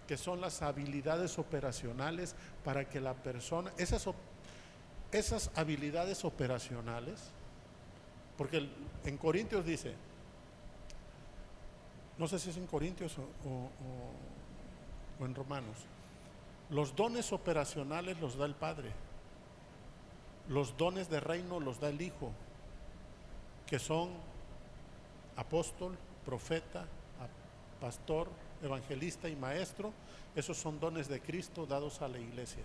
que son las habilidades operacionales para que la persona, esas habilidades operacionales, porque en Corintios dice, no sé si es en Corintios o en Romanos, los dones operacionales los da el Padre, los dones de reino los da el Hijo, que son apóstol, profeta, pastor, evangelista y maestro. Esos son dones de Cristo dados a la iglesia.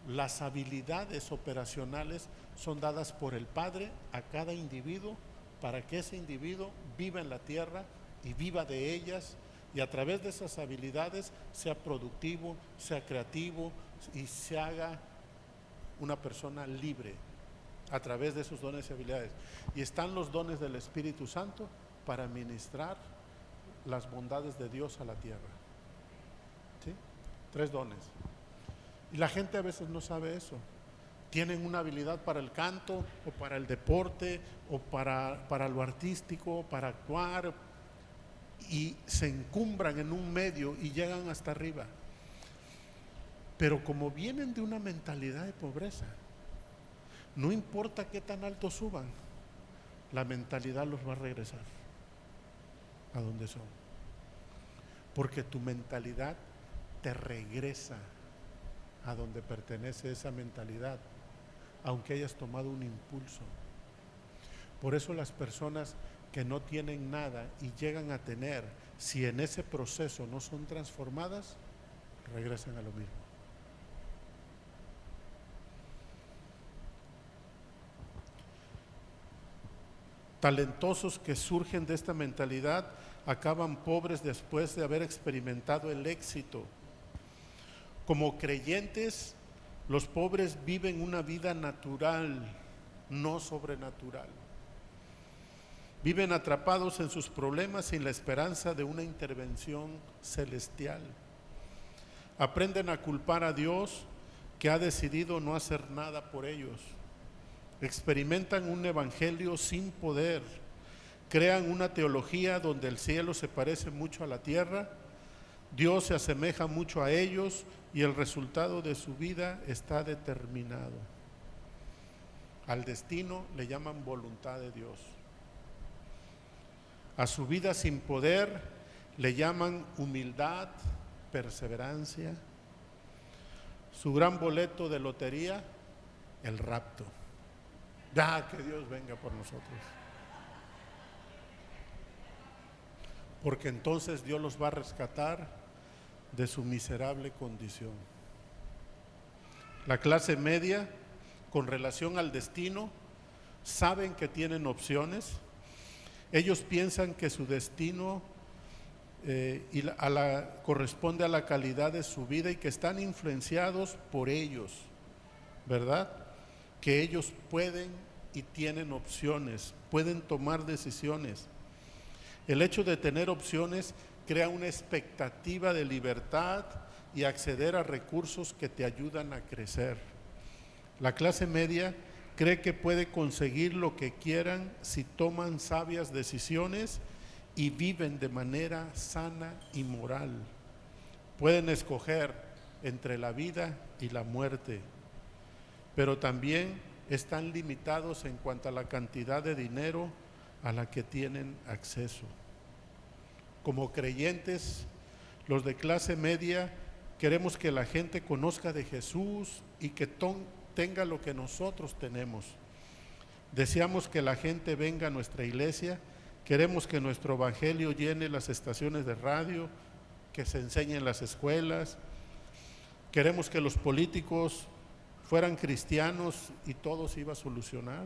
Las habilidades operacionales son dadas por el Padre a cada individuo para que ese individuo viva en la tierra y viva de ellas, y a través de esas habilidades sea productivo, sea creativo y se haga una persona libre a través de esos dones y habilidades. Y están los dones del Espíritu Santo para ministrar las bondades de Dios a la tierra. ¿Sí? 3 dones. Y la gente a veces no sabe eso. tienen una habilidad para el canto o para el deporte o para lo artístico, para actuar, y se encumbran en un medio y llegan hasta arriba. Pero como vienen de una mentalidad de pobreza, no importa qué tan alto suban, la mentalidad los va a regresar a donde son. Porque tu mentalidad te regresa a donde pertenece esa mentalidad, aunque hayas tomado un impulso. Por eso las personas que no tienen nada y llegan a tener, si en ese proceso no son transformadas, regresan a lo mismo. Talentosos que surgen de esta mentalidad acaban pobres después de haber experimentado el éxito. Como creyentes, los pobres viven una vida natural, no sobrenatural. Viven atrapados en sus problemas sin la esperanza de una intervención celestial. Aprenden a culpar a Dios, que ha decidido no hacer nada por ellos. Experimentan un evangelio sin poder. Crean una teología donde el cielo se parece mucho a la tierra, Dios se asemeja mucho a ellos y el resultado de su vida está determinado. Al destino le llaman voluntad de Dios. A su vida sin poder le llaman humildad, perseverancia. Su gran boleto de lotería, el rapto. Ya, que Dios venga por nosotros. Porque entonces Dios los va a rescatar de su miserable condición. La clase media, con relación al destino, saben que tienen opciones. Ellos piensan que su destino corresponde a la calidad de su vida y que están influenciados por ellos, ¿verdad? Que ellos pueden y tienen opciones, pueden tomar decisiones. El hecho de tener opciones crea una expectativa de libertad y acceder a recursos que te ayudan a crecer. La clase media cree que puede conseguir lo que quieran si toman sabias decisiones y viven de manera sana y moral. Pueden escoger entre la vida y la muerte, pero también están limitados en cuanto a la cantidad de dinero a la que tienen acceso. Como creyentes, los de clase media, queremos que la gente conozca de Jesús y que tenga lo que nosotros tenemos. Deseamos que la gente venga a nuestra iglesia, queremos que nuestro evangelio llene las estaciones de radio, que se enseñe en las escuelas, queremos que los políticos fueran cristianos y todo se iba a solucionar.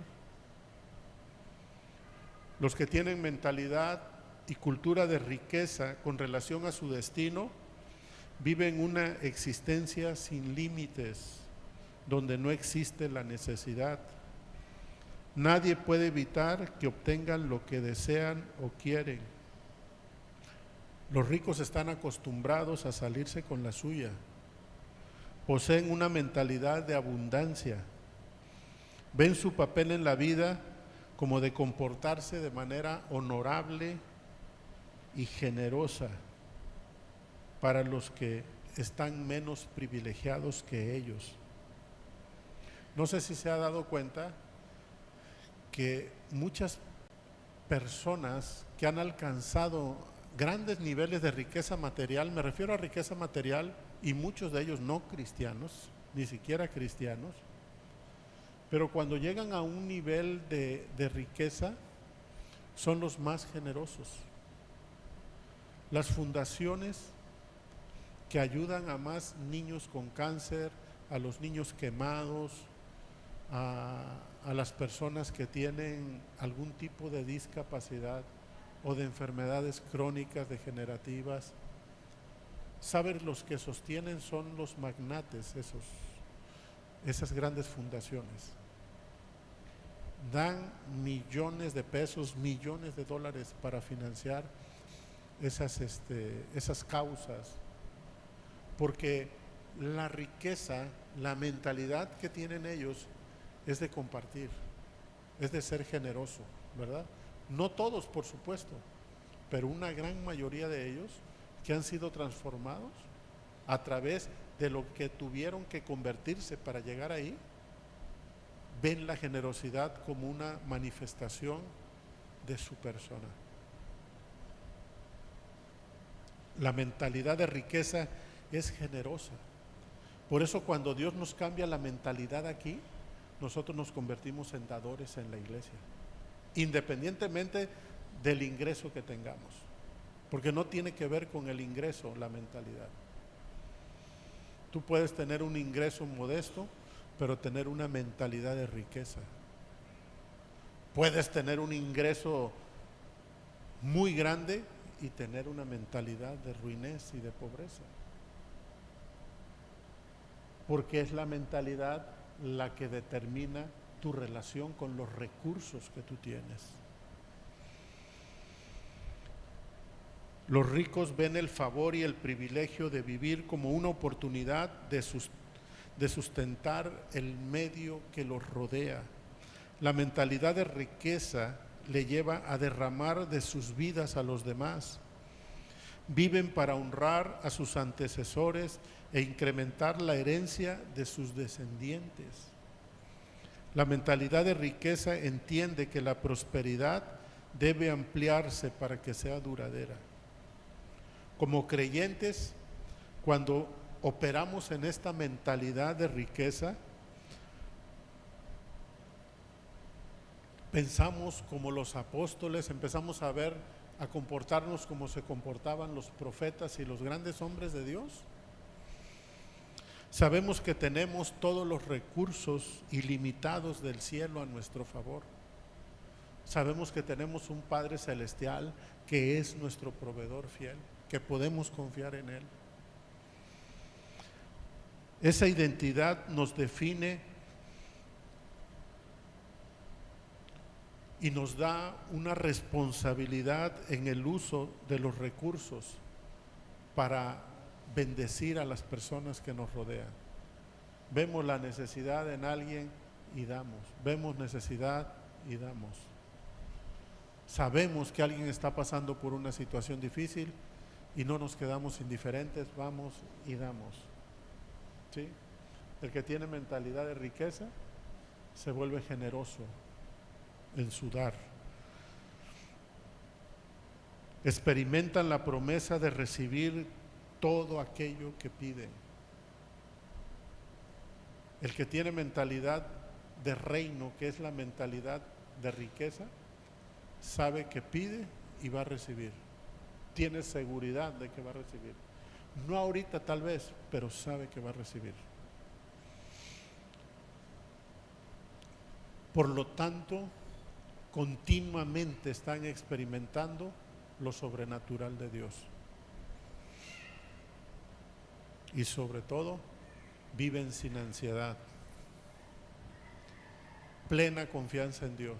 Los que tienen mentalidad y cultura de riqueza con relación a su destino, viven una existencia sin límites, donde no existe la necesidad. Nadie puede evitar que obtengan lo que desean o quieren. Los ricos están acostumbrados a salirse con la suya. Poseen una mentalidad de abundancia. Ven su papel en la vida como de comportarse de manera honorable y generosa para los que están menos privilegiados que ellos. No sé si se ha dado cuenta que muchas personas que han alcanzado grandes niveles de riqueza material, me refiero a riqueza material, y muchos de ellos no cristianos, ni siquiera cristianos, pero cuando llegan a un nivel de riqueza, son los más generosos. Las fundaciones que ayudan a más niños con cáncer, a los niños quemados, a las personas que tienen algún tipo de discapacidad o de enfermedades crónicas degenerativas. Saben, los que sostienen son los magnates, esas grandes fundaciones. Dan millones de pesos, millones de dólares para financiar esas causas, porque la riqueza, la mentalidad que tienen ellos es de compartir, es de ser generoso, ¿verdad? No todos, por supuesto, pero una gran mayoría de ellos que han sido transformados a través de lo que tuvieron que convertirse para llegar ahí, ven la generosidad como una manifestación de su persona. La mentalidad de riqueza es generosa. Por eso cuando Dios nos cambia la mentalidad aquí, nosotros nos convertimos en dadores en la iglesia, independientemente del ingreso que tengamos, porque no tiene que ver con el ingreso la mentalidad. Tú puedes tener un ingreso modesto, pero tener una mentalidad de riqueza. Puedes tener un ingreso muy grande y tener una mentalidad de ruinez y de pobreza, porque es la mentalidad la que determina tu relación con los recursos que tú tienes. Los ricos ven el favor y el privilegio de vivir como una oportunidad de sustentar el medio que los rodea. La mentalidad de riqueza le lleva a derramar de sus vidas a los demás. Viven para honrar a sus antecesores e incrementar la herencia de sus descendientes. La mentalidad de riqueza entiende que la prosperidad debe ampliarse para que sea duradera. Como creyentes, cuando operamos en esta mentalidad de riqueza, pensamos como los apóstoles, empezamos a comportarnos como se comportaban los profetas y los grandes hombres de Dios. Sabemos que tenemos todos los recursos ilimitados del cielo a nuestro favor. Sabemos que tenemos un Padre Celestial que es nuestro proveedor fiel, que podemos confiar en Él. Esa identidad nos define y nos da una responsabilidad en el uso de los recursos para bendecir a las personas que nos rodean. Vemos la necesidad en alguien y damos. Vemos necesidad y damos. Sabemos que alguien está pasando por una situación difícil y no nos quedamos indiferentes, vamos y damos. ¿Sí? El que tiene mentalidad de riqueza se vuelve generoso en su dar. Experimentan la promesa de recibir todo aquello que piden. El que tiene mentalidad de reino, que es la mentalidad de riqueza, sabe que pide y va a recibir. Tiene seguridad de que va a recibir. No ahorita tal vez, pero sabe que va a recibir. Por lo tanto, continuamente están experimentando lo sobrenatural de Dios. Y sobre todo, viven sin ansiedad. Plena confianza en Dios.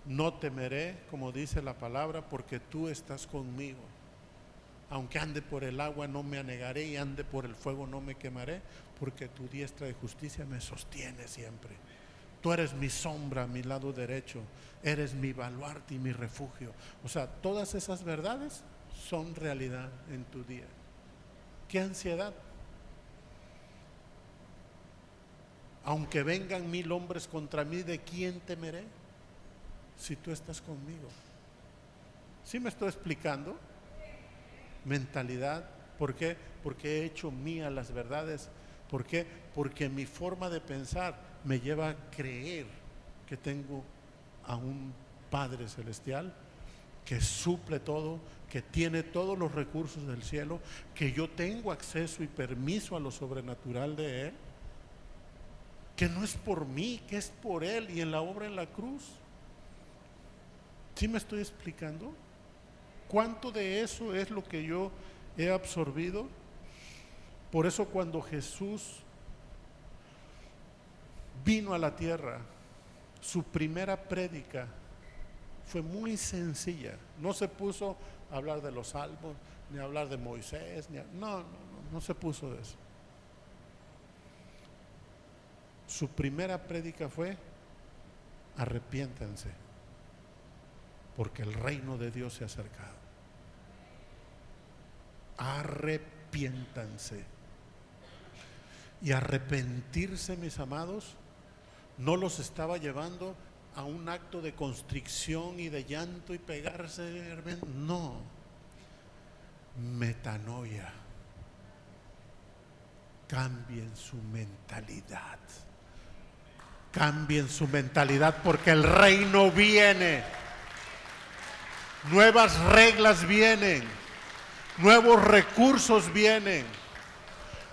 No temeré, como dice la palabra, porque tú estás conmigo. Aunque ande por el agua no me anegaré y ande por el fuego no me quemaré, porque tu diestra de justicia me sostiene siempre. Tú eres mi sombra a mi lado derecho, eres mi baluarte y mi refugio. O sea, todas esas verdades son realidad en tu día. ¿Qué ansiedad? Aunque vengan 1000 hombres contra mí, ¿de quién temeré? Si tú estás conmigo. ¿Sí me estoy explicando? Mentalidad. ¿Por qué? Porque he hecho mía las verdades. ¿Por qué? Porque mi forma de pensar me lleva a creer que tengo a un Padre Celestial que suple todo, que tiene todos los recursos del cielo, que yo tengo acceso y permiso a lo sobrenatural de Él, que no es por mí, que es por Él y en la obra en la cruz. ¿Sí me estoy explicando? ¿Cuánto de eso es lo que yo he absorbido? Por eso cuando Jesús vino a la tierra, su primera prédica fue muy sencilla. No se puso a hablar de los salmos, ni a hablar de Moisés, no se puso de eso. su primera prédica fue: arrepiéntanse, porque el reino de Dios se ha acercado. Arrepiéntanse. Y arrepentirse, mis amados, no los estaba llevando a un acto de constricción y de llanto y pegarse. No. Metanoia. Cambien su mentalidad. Cambien su mentalidad, porque el reino viene. Nuevas reglas vienen. Nuevos recursos vienen.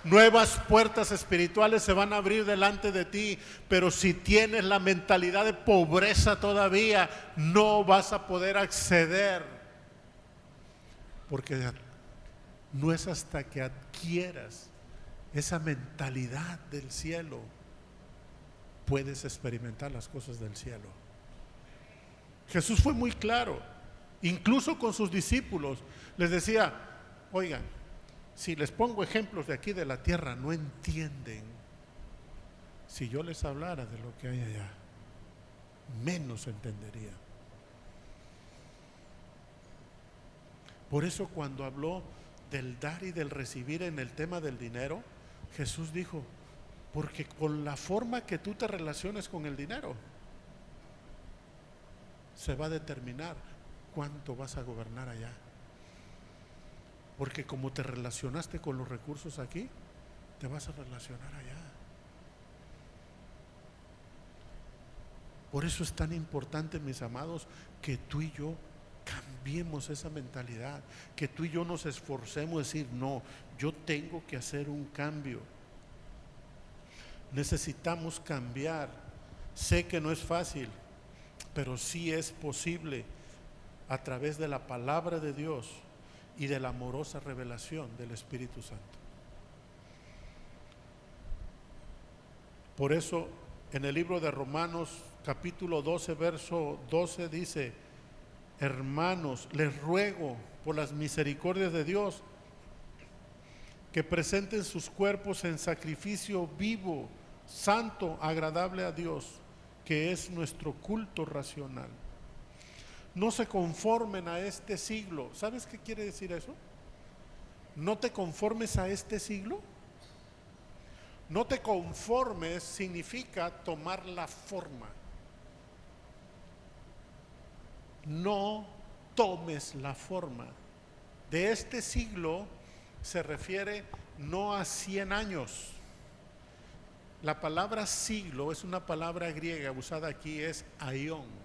Nuevas puertas espirituales se van a abrir delante de ti, pero si tienes la mentalidad de pobreza todavía, no vas a poder acceder, porque no es hasta que adquieras esa mentalidad del cielo puedes experimentar las cosas del cielo. Jesús fue muy claro, incluso con sus discípulos les decía: oigan, si les pongo ejemplos de aquí de la tierra, no entienden. Si yo les hablara de lo que hay allá, menos entenderían. Por eso, cuando habló del dar y del recibir en el tema del dinero, Jesús dijo: porque con la forma que tú te relaciones con el dinero, se va a determinar cuánto vas a gobernar allá. Porque como te relacionaste con los recursos aquí, te vas a relacionar allá. Por eso es tan importante, mis amados, que tú y yo cambiemos esa mentalidad, que tú y yo nos esforcemos a decir: no, yo tengo que hacer un cambio. Necesitamos cambiar. Sé que no es fácil, pero sí es posible a través de la palabra de Dios y de la amorosa revelación del Espíritu Santo. Por eso en el libro de Romanos capítulo 12 verso 12 dice: hermanos, les ruego por las misericordias de Dios que presenten sus cuerpos en sacrificio vivo, santo, agradable a Dios, que es nuestro culto racional. No se conformen a este siglo. ¿Sabes qué quiere decir eso? No te conformes a este siglo. No te conformes significa tomar la forma. No tomes la forma. De este siglo se refiere no a 100 años. La palabra siglo es una palabra griega usada aquí, es aión.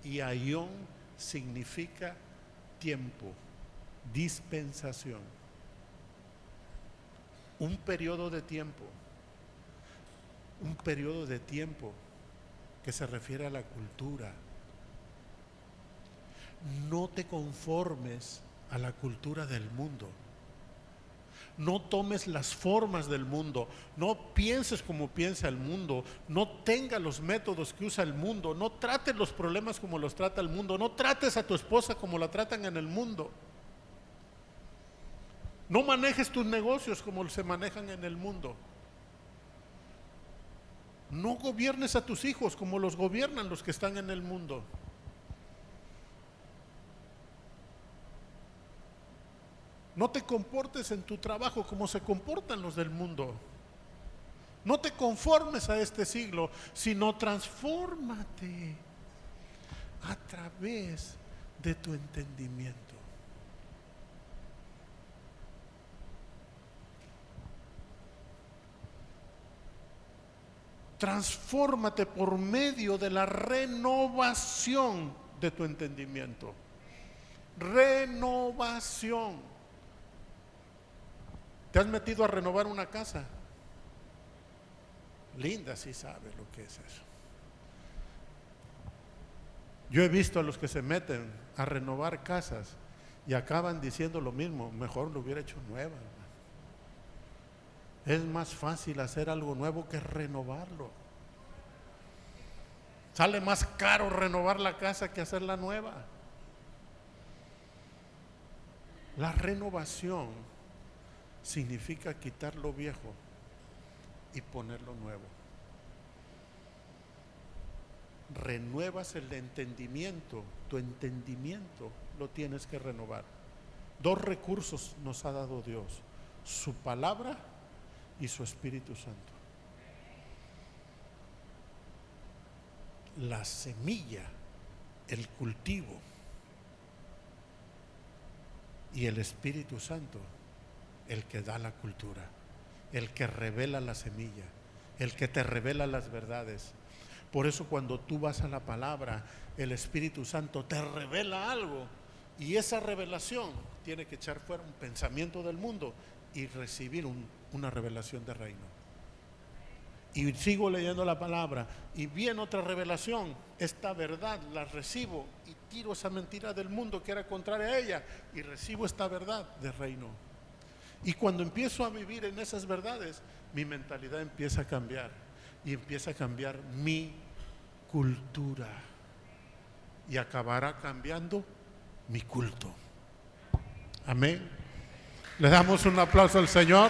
Y aión significa tiempo, dispensación. Un periodo de tiempo que se refiere a la cultura. No te conformes a la cultura del mundo. No tomes las formas del mundo. No pienses como piensa el mundo. No tengas los métodos que usa el mundo. No trates los problemas como los trata el mundo. No trates a tu esposa como la tratan en el mundo. No manejes tus negocios como se manejan en el mundo. No gobiernes a tus hijos como los gobiernan los que están en el mundo. No te comportes en tu trabajo como se comportan los del mundo. No te conformes a este siglo, sino transfórmate a través de tu entendimiento. Transfórmate por medio de la renovación de tu entendimiento. Renovación. ¿Te has metido a renovar una casa? Linda, sí sabe lo que es eso. Yo he visto a los que se meten a renovar casas y acaban diciendo lo mismo: mejor lo hubiera hecho nueva. Es más fácil hacer algo nuevo que renovarlo. Sale más caro renovar la casa que hacerla nueva. La renovación significa quitar lo viejo y poner lo nuevo. renuevas el entendimiento. Tu entendimiento lo tienes que renovar. Dos recursos nos ha dado Dios: su palabra y su Espíritu Santo. La semilla, el cultivo, y el Espíritu Santo, el que da la cultura, el que revela la semilla, el que te revela las verdades. Por eso cuando tú vas a la palabra, el Espíritu Santo te revela algo, y esa revelación tiene que echar fuera un pensamiento del mundo y recibir una revelación de reino. Y sigo leyendo la palabra y viene otra revelación. Esta verdad la recibo y tiro esa mentira del mundo que era contraria a ella y recibo esta verdad de reino. Y cuando empiezo a vivir en esas verdades, mi mentalidad empieza a cambiar y empieza a cambiar mi cultura y acabará cambiando mi culto. Amén. Le damos un aplauso al Señor.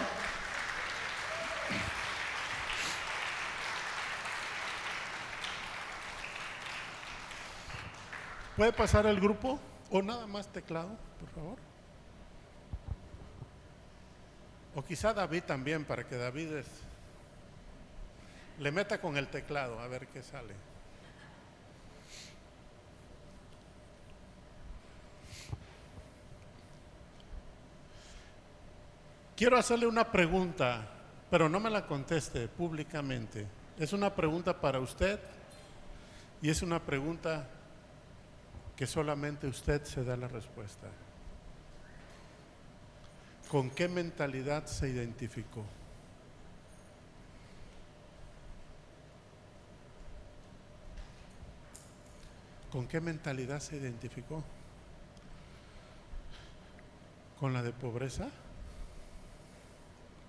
¿Puede pasar el grupo o nada más teclado, por favor? O quizá David también, para que David le meta con el teclado a ver qué sale. Quiero hacerle una pregunta, pero no me la conteste públicamente. Es una pregunta para usted y es una pregunta que solamente usted se da la respuesta. ¿Con qué mentalidad se identificó? ¿Con qué mentalidad se identificó? ¿Con la de pobreza?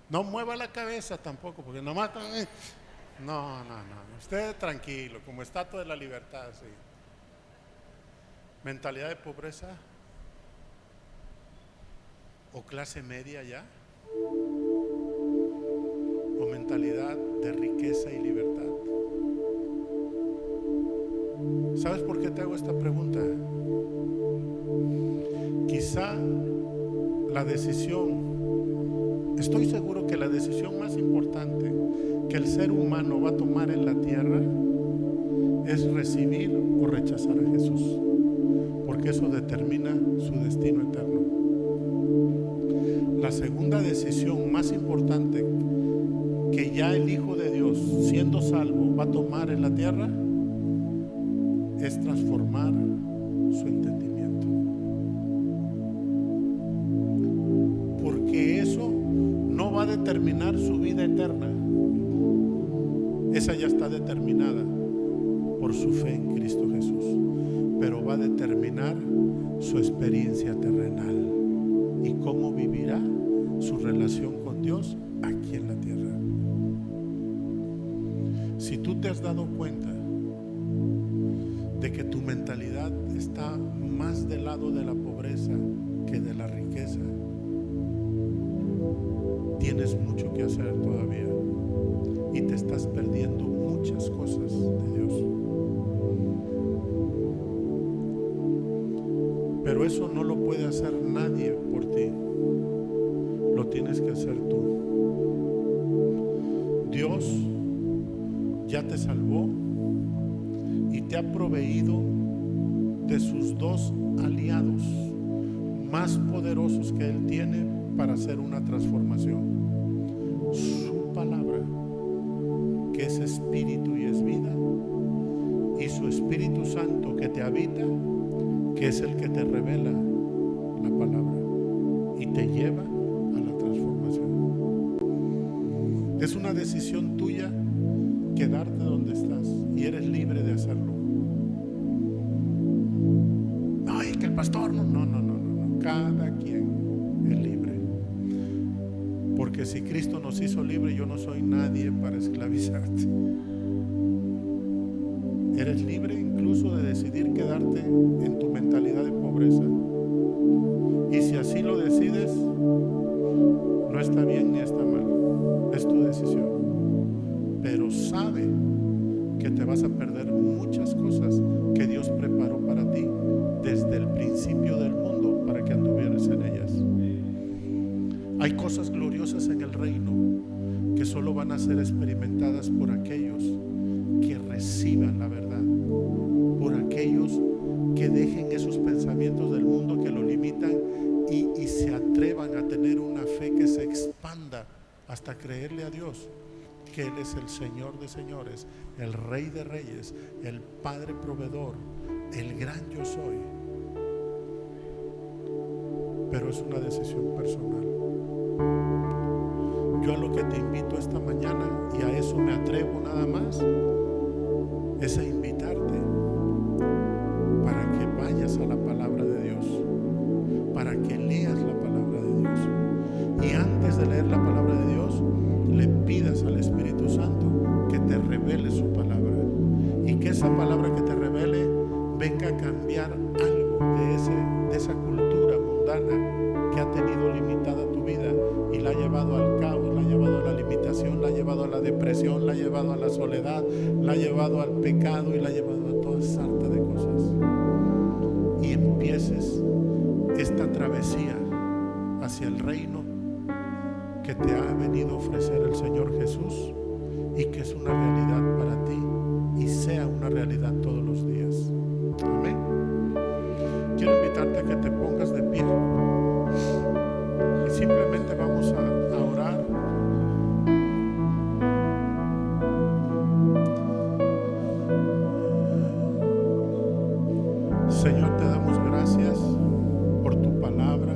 No mueva la cabeza tampoco, porque nomás... No. Usted tranquilo, como estatua de la libertad, sí. ¿Mentalidad de pobreza? ¿O clase media ya? ¿O mentalidad de riqueza y libertad? ¿Sabes por qué te hago esta pregunta? Quizá la decisión, estoy seguro que la decisión más importante que el ser humano va a tomar en la tierra es recibir o rechazar a Jesús, porque eso determina su destino eterno. La segunda decisión más importante que ya el Hijo de Dios, siendo salvo, va a tomar en la tierra es transformar su entendimiento, porque eso no va a determinar su vida eterna. Esa ya está determinada por su fe en Cristo Jesús, pero va a determinar su experiencia terrenal y cómo vivirá su relación con Dios aquí en la tierra. Si tú te has dado cuenta de que tu mentalidad está más del lado de la pobreza que de la riqueza, tienes mucho que hacer todavía y te estás perdiendo muchas cosas de Dios. Pero eso no lo puede hacer nadie por ti, lo tienes que hacer tú. Dios ya te salvó y te ha proveído de sus dos aliados más poderosos que Él tiene para hacer una transformación: su palabra, que es espíritu y es vida, y su Espíritu Santo que te habita, que es el que te revela la palabra y te lleva a la transformación. Es una decisión tuya quedarte donde estás y eres libre de hacerlo. No, es que el pastor no. Cada quien es libre, porque si Cristo nos hizo libre, yo no soy nadie para esclavizarte. Eres libre incluso de decidir quedarte en tu mentalidad de pobreza, y si así lo decides, no está bien ni está mal, es tu decisión, pero sabe que te vas a perder muchas cosas Hay cosas gloriosas en el reino que solo van a ser experimentadas por aquellos que reciban la verdad, por aquellos que dejen esos pensamientos del mundo que lo limitan y se atrevan a tener una fe que se expanda hasta creerle a Dios que Él es el Señor de señores, el Rey de reyes, el Padre proveedor, el gran yo soy. Pero es una decisión personal. Yo a lo que te invito esta mañana, y a eso me atrevo nada más, es a invitarte para que vayas a la palabra de Dios, para que leas la palabra de Dios, y antes de leer la palabra de Dios le pidas al Espíritu Santo que te revele su palabra, y que esa palabra que te revele venga a cambiar algo de esa cultura mundana que ha tenido limitada tu vida y la ha llevado al caos, la ha llevado a la limitación, la ha llevado a la depresión, la ha llevado a la soledad, la ha llevado al pecado y la ha llevado a toda sarta de cosas. Y empieces esta travesía hacia el reino que te ha venido a ofrecer el Señor Jesús y que es una realidad para ti y sea una realidad todos los días. Amén. Quiero invitarte a que te pongas de pie y simplemente vamos a orar. Señor, te damos gracias por tu palabra.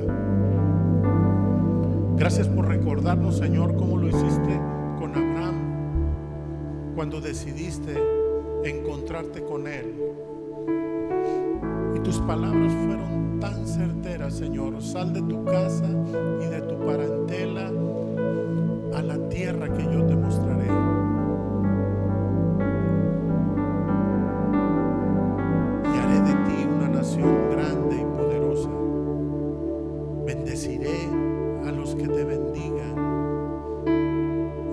Gracias por recordarnos, Señor, cómo lo hiciste con Abraham cuando decidiste encontrarte con él. Y tus palabras fueron tan certeras, Señor. Sal de tu casa y de tu parentela a la tierra que yo te mostraré. Y haré de ti una nación grande y poderosa. Bendeciré a los que te bendigan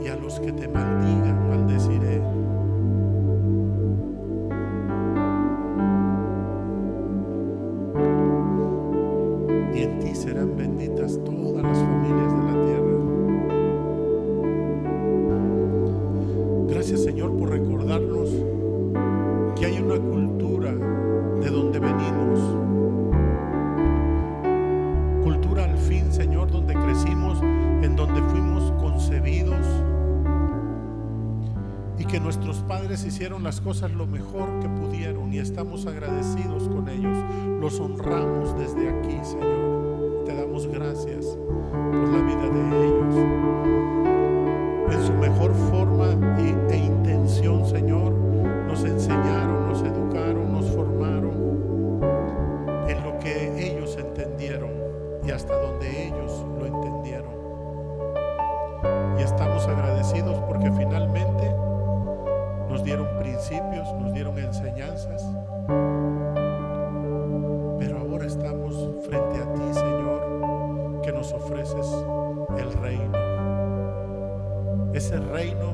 y a los que te maldigan, maldeciré. Y en ti serán benditas todas las familias de la tierra. Gracias, Señor, por recordarnos que hay una cultura de donde venimos. Cultura al fin, Señor, donde crecimos, en donde fuimos concebidos, y que nuestros padres hicieron las cosas lo mejor que pudieron y estamos agradecidos con ellos. Los honramos desde aquí, Señor. Te damos gracias por la vida de ellos. En su mejor forma e intención, Señor, nos enseñaron, nos educaron, nos formaron en lo que ellos entendieron y hasta donde ellos lo entendieron. Y estamos agradecidos porque finalmente nos dieron principios, nos dieron enseñanzas, pero ahora estamos frente a ti, Señor, que nos ofreces el reino, ese reino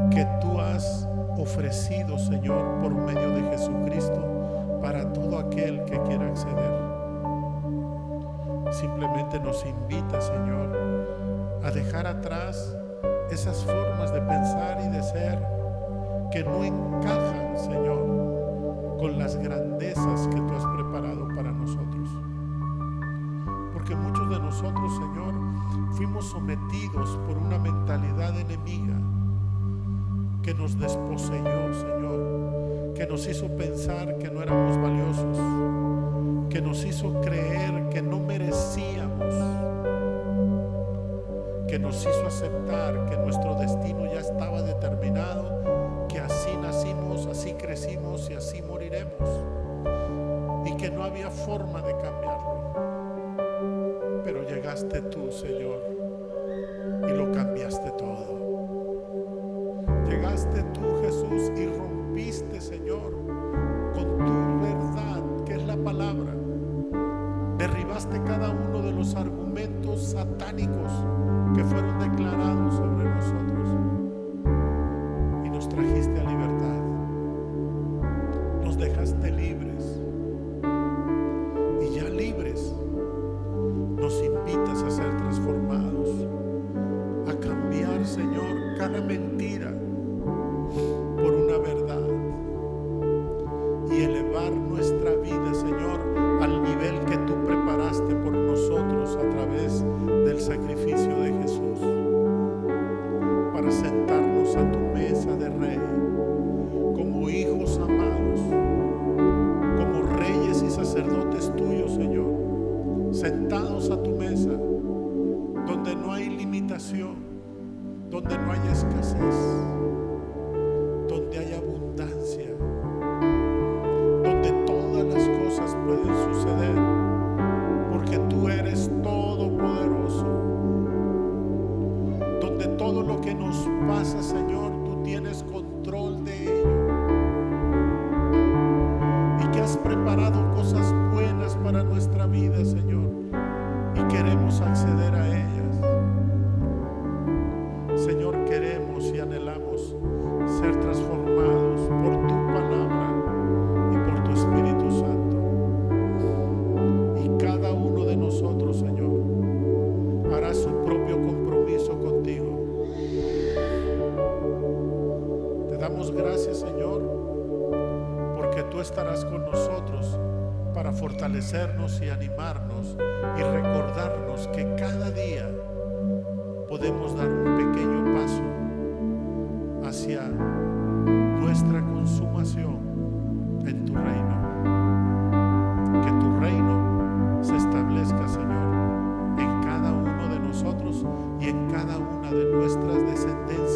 que tú has ofrecido, Señor, por medio de Jesucristo para todo aquel que quiera acceder. Simplemente nos invita, Señor, a dejar atrás esas formas de pensar y de ser que no encajan, Señor, con las grandezas que tú has preparado para nosotros. Porque muchos de nosotros, Señor, fuimos sometidos por una mentalidad enemiga que nos desposeyó, Señor, que nos hizo pensar que no éramos valiosos, que nos hizo creer que no merecíamos, que nos hizo aceptar que nuestro destino ya estaba determinado, que así nacimos, así crecimos y así moriremos, y que no había forma de cambiarlo. Pero llegaste tú, Señor, y lo cambiaste todo. Llegaste tú, Jesús, y rompiste, Señor, con tu verdad, que es la palabra. Derribaste cada uno de los argumentos satánicos que fueron declarados sobre nosotros y nos trajiste a libertad. Nos dejaste libres, y ya libres nos invitas a ser transformados llevar nuestra vida, Señor, al nivel que tú preparaste por nosotros a través del sacrificio de Jesús, para sentarnos a tu mesa de rey, como hijos amados, como reyes y sacerdotes tuyos, Señor, sentados a tu mesa, donde no hay limitación, donde no hay escasez, donde hay abundancia, donde todas las cosas pueden suceder, porque tú eres todopoderoso, donde todo lo que nos pasa, Señor, tú tienes control de ello, y que has preparado cosas buenas para nuestra vida, Señor, y queremos acceder a ellas. Señor, queremos y anhelamos ser transformados por tu palabra y por tu Espíritu Santo. Y cada uno de nosotros, Señor, hará su propio compromiso contigo. Te damos gracias, Señor, porque tú estarás con nosotros para fortalecernos y animarnos y recordarnos que cada día podemos dar un pequeño paso hacia nuestra consumación en tu reino. Que tu reino se establezca, Señor, en cada uno de nosotros y en cada una de nuestras descendencias